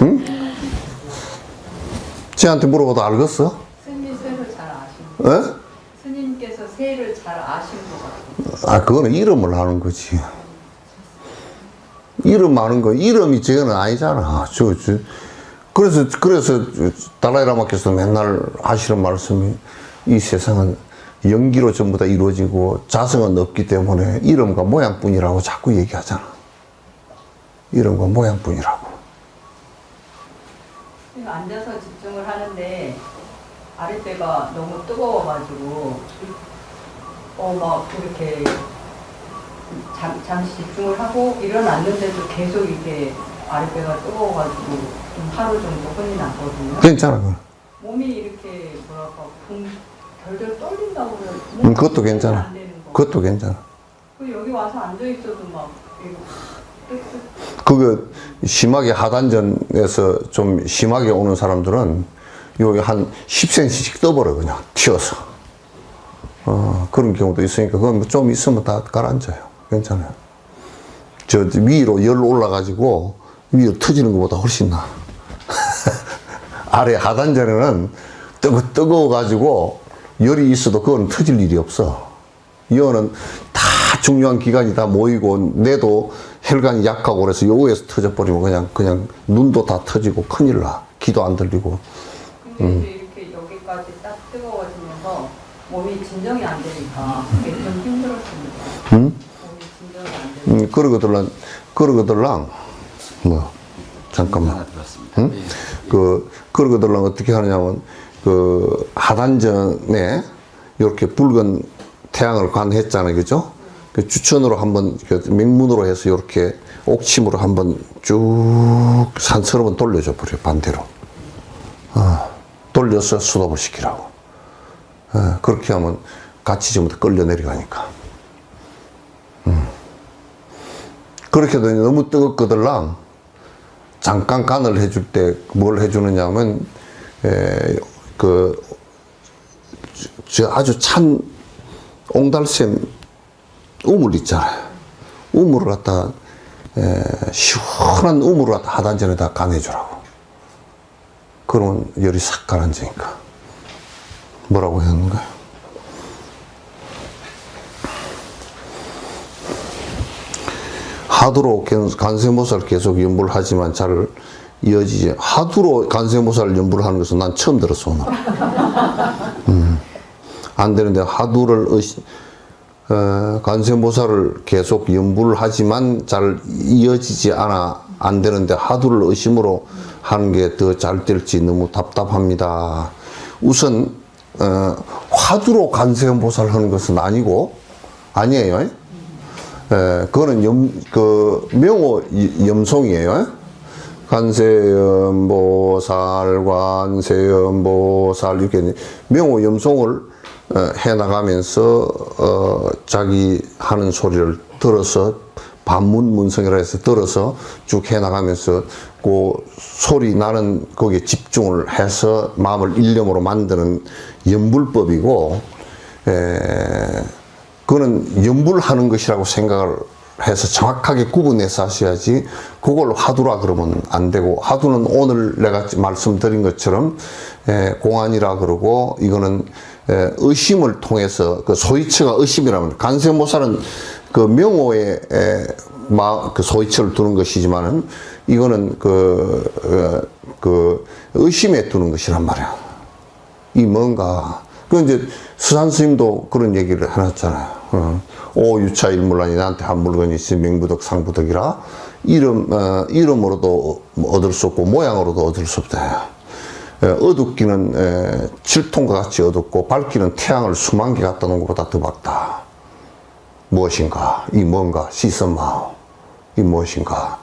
응? 쟤한테 물어봐도 알겠어? 스님 새를 잘 아시는 에? 스님께서 새를 잘 아신 것 같아요. 그거는 이름을 하는 거지. 이름 하는 거, 이름이 저거는 아니잖아. 그래서 달라이라마께서 맨날 하시는 말씀이 이 세상은 연기로 전부 다 이루어지고 자성은 없기 때문에 이름과 모양뿐이라고 자꾸 얘기하잖아. 이름과 모양뿐이라고. 앉아서 집중을 하는데 아랫배가 너무 뜨거워가지고 막 이렇게 잠시 집중을 하고 일어났는데도 계속 이게 아랫배가 뜨거워가지고 좀 하루 정도 혼이 났거든요. 괜찮아. 그건. 몸이 이렇게 뭐랄까 덜덜 떨린다고 그래요. 그것도 괜찮아. 안 되는 거. 그것도 괜찮아. 그 여기 와서 앉아 있어도 막 이거 그거 심하게 하단전에서 좀 심하게 오는 사람들은 여기 한 10cm씩 떠버려 그냥 튀어서. 그런 경우도 있으니까 그건 좀 있으면 다 가라앉아요. 괜찮아요. 저 위로 열 올라가지고 위로 터지는 것보다 훨씬 나아. 아래 하단전에는 뜨거워가지고 열이 있어도 그건 터질 일이 없어. 이거는 다 중요한 기관이 다 모이고 내도 혈관이 약하고 그래서 요에서 터져버리면 그냥 눈도 다 터지고 큰일 나. 귀도 안 들리고. 근데 이제 이렇게 여기까지 딱 뜨거워지면서 몸이 진정이 안 되니까 그게 좀 힘들었습니다. 몸이 진정이 안 되니까. 그러거들랑 뭐 잠깐만. 응? 그러거들랑 어떻게 하느냐면 그 하단전에 이렇게 붉은 태양을 관했잖아요, 그죠? 그 주천으로 한번 맹문으로 해서 이렇게 옥침으로 한번 쭉 산처럼 돌려줘 버려 반대로. 돌려서 수독을 시키라고. 그렇게 하면 같이 전부 다 끌려 내려가니까. 그렇게 해도 너무 뜨겁거들랑 잠깐 간을 해줄 때 뭘 해주느냐 하면 아주 찬 옹달샘 우물 있잖아요. 우물을 갖다 시원한 우물을 갖다 하단전에다 간해주라고. 그러면 열이 싹 가라앉으니까. 뭐라고 했는가요? 하두로 간세모살 계속 연부를 하지만 잘 이어지지. 하두로 간세모살 연부를 하는 것은 난 처음 들었어, 오늘. 안 되는데 하두를 간세모살을 계속 연부를 하지만 잘 이어지지 않아 안 되는데 하두를 의심으로 하는 게 더 잘 될지 너무 답답합니다. 우선 화두로 간세음보살 하는 것은 아니에요. 그거는 명호 염송이에요. 간세음보살, 이렇게 명호 염송을 해나가면서 자기 하는 소리를 들어서 반문문성이라 해서 들어서 쭉 해나가면서 그 소리 나는 거기에 집중을 해서 마음을 일념으로 만드는 연불법이고, 그거는 연불하는 것이라고 생각을 해서 정확하게 구분해서 하셔야지 그걸 화두라 그러면 안 되고, 화두는 오늘 내가 말씀드린 것처럼 공안이라 그러고, 이거는 의심을 통해서 그 소위처가 의심이라면, 간세모살은 그 명호의 그 소위처를 두는 것이지만은 이거는 그 의심에 두는 것이란 말이야. 이 뭔가. 그 이제 수산 스님도 그런 얘기를 해놨잖아요. 오유차 일물란이 나한테 한 물건이 있으 명부덕 상부덕이라 이름으로도 얻을 수 없고 모양으로도 얻을 수 없다. 어둡기는 칠통과 같이 어둡고 밝기는 태양을 수만 개 갖다 놓은 것보다 더 밝다. 무엇인가? 이 뭔가? 시선마오. 이 무엇인가?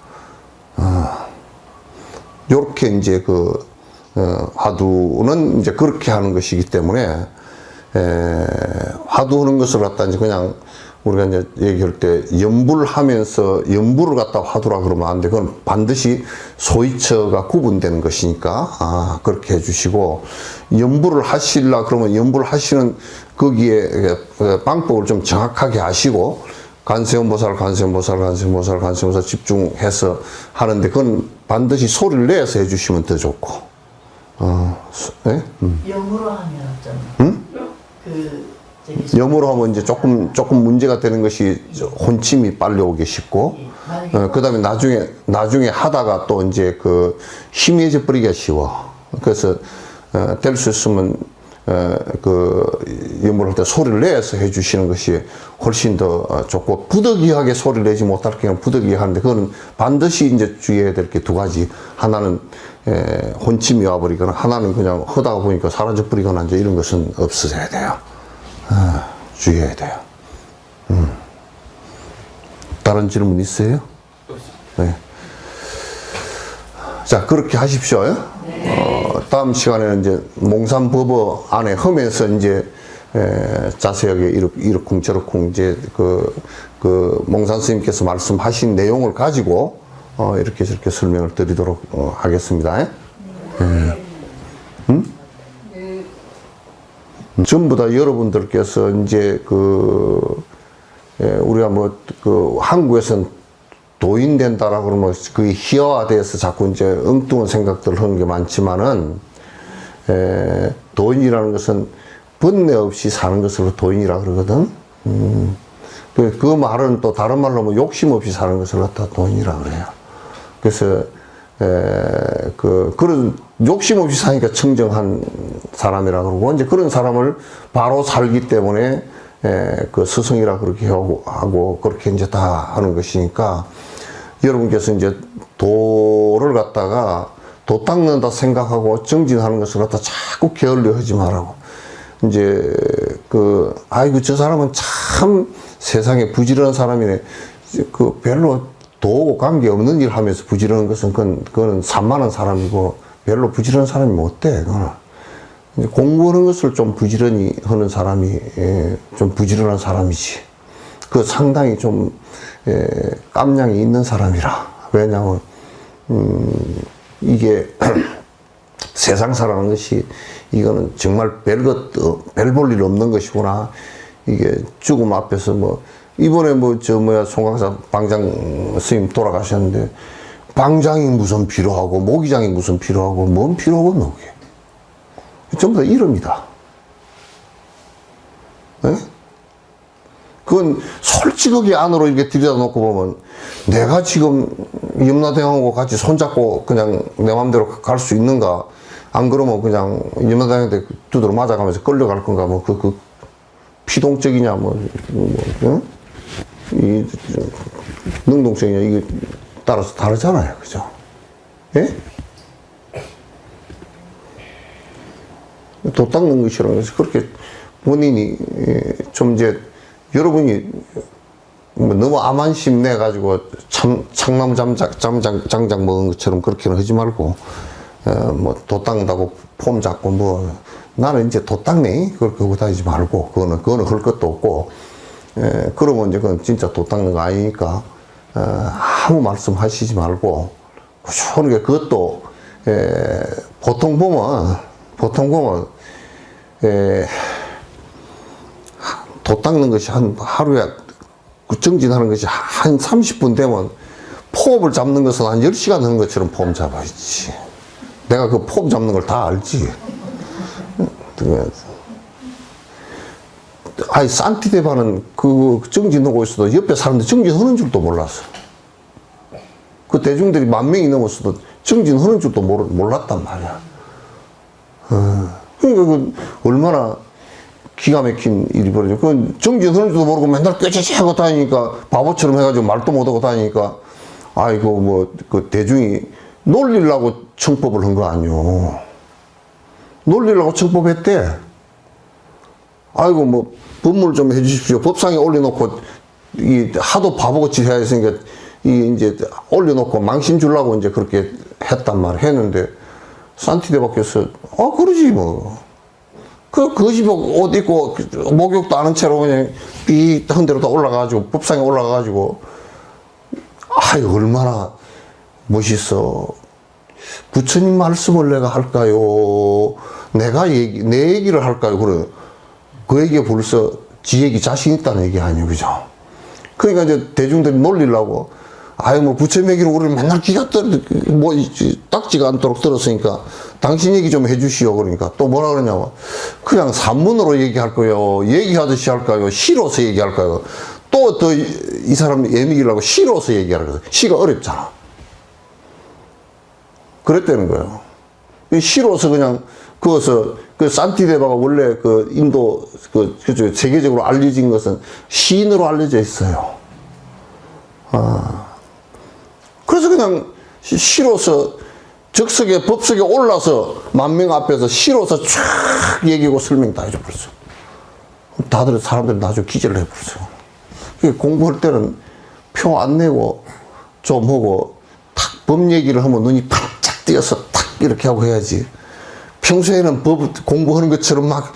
요렇게 이제 화두는 이제 그렇게 하는 것이기 때문에, 화두하는 것을 갖다 이제 그냥 우리가 이제 얘기할 때 연불하면서 연불을 갖다 화두라 그러면 안 돼. 그건 반드시 소위처가 구분되는 것이니까, 그렇게 해주시고, 연불을 하시려 그러면 연불 하시는 거기에 방법을 좀 정확하게 아시고, 간세음보살 집중해서 하는데, 그건 반드시 소리를 내서 해주시면 더 좋고. 네? 영어로 하면 어쩌나? 염으로 하면 이제 조금 문제가 되는 것이 혼침이 빨리 오기 쉽고, 그 다음에 나중에 하다가 또 이제 희미해져 버리기가 쉬워. 그래서, 될 수 있으면, 염을 할 때 소리를 내서 해주시는 것이 훨씬 더 좋고, 부득이하게 소리를 내지 못할 경우는 부득이하게 하는데, 그거는 반드시 이제 주의해야 될 게 두 가지. 하나는, 혼침이 와버리거나, 하나는 그냥 하다가 보니까 사라져 버리거나, 이제 이런 것은 없어져야 돼요. 주의해야 돼요. 다른 질문 있어요? 네. 자, 그렇게 하십시오. 다음 시간에는 이제 몽산법어 안에 하면서 이제 자세하게 이렇쿵 저렇쿵 이제 그 몽산 스님께서 말씀하신 내용을 가지고 이렇게 저렇게 설명을 드리도록 하겠습니다. 전부 다 여러분들께서 이제 우리가 한국에서는 도인 된다라고 그러면 그게 희화화돼서 자꾸 이제 엉뚱한 생각들을 하는 게 많지만은, 도인이라는 것은 번뇌 없이 사는 것을 도인이라 그러거든. 그 말은 또 다른 말로 하면 욕심 없이 사는 것을 갖다 도인이라 그래요. 그래서, 그런 욕심 없이 사니까 청정한 사람이라 그러고, 이제 그런 사람을 바로 살기 때문에, 그 스승이라 그렇게 하고, 그렇게 이제 다 하는 것이니까, 여러분께서 이제 도를 갖다가 도 닦는다 생각하고 정진하는 것을 갖다 자꾸 게을려 하지 말라고. 이제, 아이고, 저 사람은 참 세상에 부지런한 사람이네. 별로 도하고 관계없는 일 하면서 부지런한 것은 그거는 산만한 사람이고, 별로 부지런한 사람이 못 돼, 그거는. 이제 공부하는 것을 좀 부지런히 하는 사람이, 좀 부지런한 사람이지. 그 상당히 좀, 깜냥이 있는 사람이라. 왜냐하면, 이게, 세상 살아가는 것이, 이거는 정말 별 볼 일 없는 것이구나. 이게 죽음 앞에서 이번에 송강사 방장 스님 돌아가셨는데, 방장이 무슨 필요하고, 모기장이 무슨 필요하고, 뭔 필요하고, 그게. 전부 다 이름이다. 네? 그건 솔직하게 안으로 이렇게 들여다놓고 보면, 내가 지금 염라대왕하고 같이 손잡고 그냥 내 마음대로 갈 수 있는가? 안 그러면 그냥 염라대왕한테 두드러 맞아가면서 끌려갈 건가? 피동적이냐? 응? 능동적이냐? 이게 따라서 다르잖아요. 그죠? 예? 도 닦는 것이라는 것이 그렇게 본인이 좀 이제 여러분이 너무 암안심 내가지고 참나무 장작 먹은 것처럼 그렇게는 하지 말고 도 닦는다고 폼 잡고 나는 이제 도 닦네 그렇게 하고 다니지 말고 그거는 할 것도 없고 그러면 이제 그건 진짜 도 닦는 거 아니니까 아무 말씀 하시지 말고 꾸준하게 그것도 보통 보면 도 닦는 것이 하루에 정진하는 것이 한 30분 되면 포업을 잡는 것은 한 10시간 하는 것처럼 포업 잡아야지. 내가 그 포업 잡는 걸 다 알지. 아니, 산티데바는 그 정진하고 있어도 옆에 사람들 정진하는 줄도 몰랐어. 그 대중들이 10,000명이 넘었어도 정진하는 줄도 몰랐단 말이야. 그러니까 얼마나 기가 막힌 일이 벌어져. 그 정진하는 줄도 모르고 맨날 꾀죄죄 하고 다니니까 바보처럼 해가지고 말도 못하고 다니니까 아이고 그 대중이 놀리려고 청법을 한 거 아니오. 놀리려고 청법했대. 아이고 법문을 좀 해주십시오. 법상에 올려놓고 하도 바보같이 해야 했으니까 이제 올려놓고 망신 주려고 이제 그렇게 했단 말이야. 했는데 산티데바께서 그러지 그 집 옷 입고 목욕도 안 한 채로 그냥 삐한 대로 다 올라가가지고 법상에 올라가가지고 얼마나 멋있어. 부처님 말씀을 내가 할까요? 내 얘기를 할까요? 그래. 그 얘기가 벌써 지 얘기 자신 있다는 얘기 아니에요. 그죠? 그러니까 이제 대중들이 놀리려고 부처님 얘기를 우리를 맨날 귀가 딱지가 않도록 들었으니까 당신 얘기 좀 해주시오. 그러니까 또 뭐라 그러냐면 그냥 산문으로 얘기할 거요. 얘기하듯이 할까요? 시로서 얘기할까요? 또 이 사람 애미기라고 시로서 얘기하라. 시가 어렵잖아. 그랬다는 거예요. 시로서 그냥 그것을 산티데바가 원래 인도 세계적으로 알려진 것은 시인으로 알려져 있어요. 그래서 그냥 시로서 적석에 법석에 올라서 10,000명 앞에서 시로서 쫙 얘기하고 설명 다 해줘버렸어. 사람들이 나중에 기절을 해버렸어. 공부할 때는 표 안 내고 좀 하고 탁 법 얘기를 하면 눈이 반짝 띄어서 탁 이렇게 하고 해야지. 평소에는 법 공부하는 것처럼 막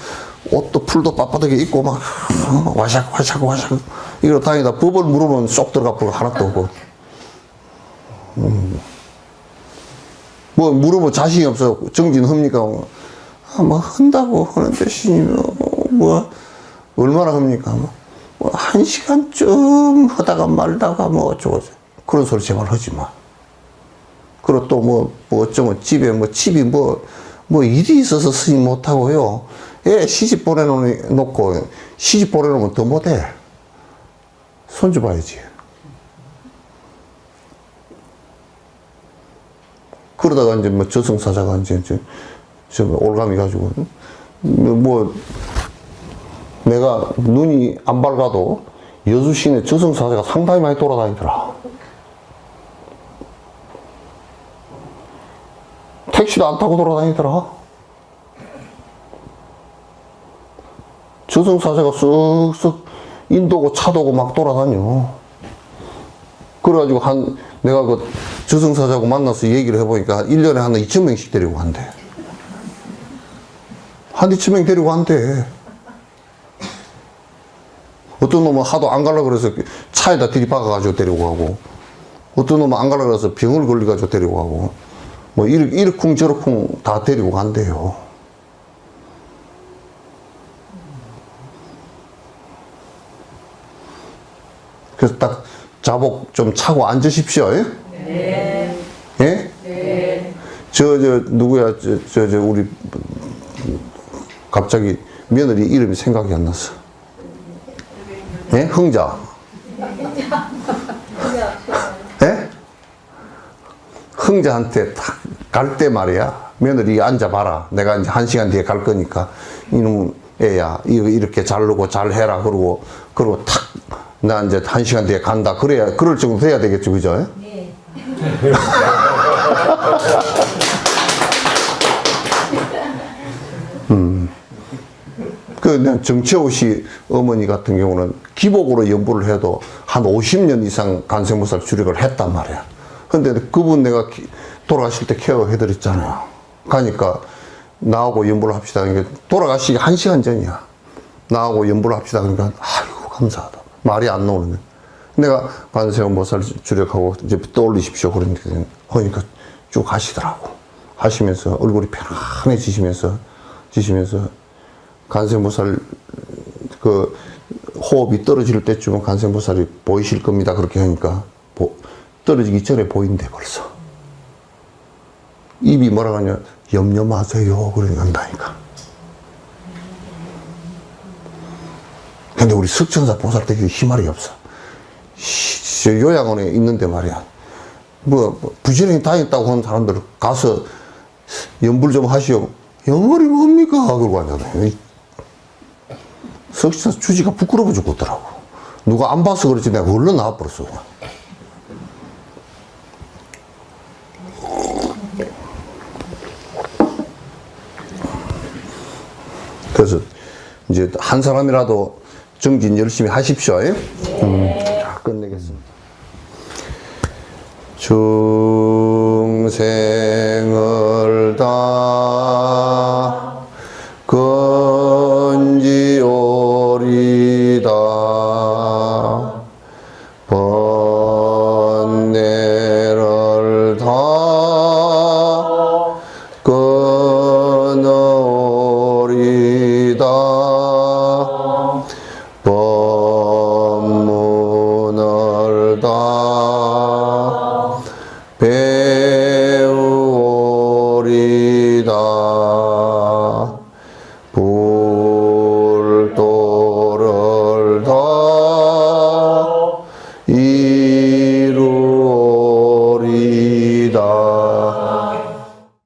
옷도 풀도 빳빳하게 입고 막 와샥 이러 다니다 법을 물으면 쏙 들어가 버리고 하나도 없고. 뭐 물으면 자신이 없어. 정진합니까? 뭐 한다고 하는데 뭐 얼마나 합니까? 뭐 1시간쯤 하다가 말다가 뭐 어쩌고 그런 소리 제발 하지 마. 그리고 또 뭐 어쩌면 집이 일이 있어서 쓰지 못하고요. 애 시집 보내놓고 시집 보내놓으면 더 못해. 손주 봐야지. 그러다가 이제 뭐 저승사자가 이제 좀 올감이 가지고 뭐 내가 눈이 안 밝아도 여수 시내 저승사자가 상당히 많이 돌아다니더라. 택시도 안 타고 돌아다니더라. 저승사자가 쓱쓱 인도고 차도고 막 돌아다녀. 그래가지고 내가 그 저승사자하고 만나서 얘기를 해보니까 1년에 한 2,000명씩 데리고 간대. 한 2,000명 데리고 간대. 어떤 놈은 하도 안 가려고 그래서 차에다 들이박아가지고 데리고 가고, 어떤 놈은 안 가려고 그래서 병을 걸려가지고 데리고 가고, 뭐 이러쿵 저러쿵 다 데리고 간대요. 그래서 딱 자복 좀 차고 앉으십시오. 네. 예? 네. 누구야, 우리, 갑자기 며느리 이름이 생각이 안 났어. 예? 흥자. 예? 흥자한테 딱 갈 때 말이야. 며느리 앉아봐라. 내가 이제 1시간 뒤에 갈 거니까. 이놈 애야. 이렇게 자르고 잘 해라. 그러고 탁. 나 이제 1시간 뒤에 간다. 그럴 정도 돼야 되겠죠. 그죠? 네. 정채호 씨 어머니 같은 경우는 기복으로 연부를 해도 한 50년 이상 간세무살 주력을 했단 말이야. 근데 그분 내가 돌아가실 때 케어해드렸잖아요. 가니까 나하고 연부를 합시다. 그러니까 돌아가시기 1시간 전이야. 나하고 연부를 합시다. 그러니까 아이고 감사하다. 말이 안 나오는데. 내가 관세음보살 주력하고 이제 떠올리십시오. 그러니까 쭉 하시더라고. 하시면서 얼굴이 편안해지시면서 관세음보살 그 호흡이 떨어질 때쯤은 관세음보살이 보이실 겁니다. 그렇게 하니까 떨어지기 전에 보인대 벌써. 입이 뭐라고 하냐, 염려 마세요. 그러니까 한다니까. 근데 우리 석천사 보살댁이 희말이 없어. 요양원에 있는데 말이야. 부지런히 다녔다고 하는 사람들 가서 연불 좀 하시오. 연불이 뭡니까? 그러고 하잖아요. 석천사 주지가 부끄러워 죽겠더라고. 누가 안 봐서 그렇지 내가 얼른 나와버렸어. 그래서 이제 한 사람이라도 정진 열심히 하십시오. 자, 끝내겠습니다. 중생을 다 건지오리다 번뇌를 다 끊어오리다 법문을 다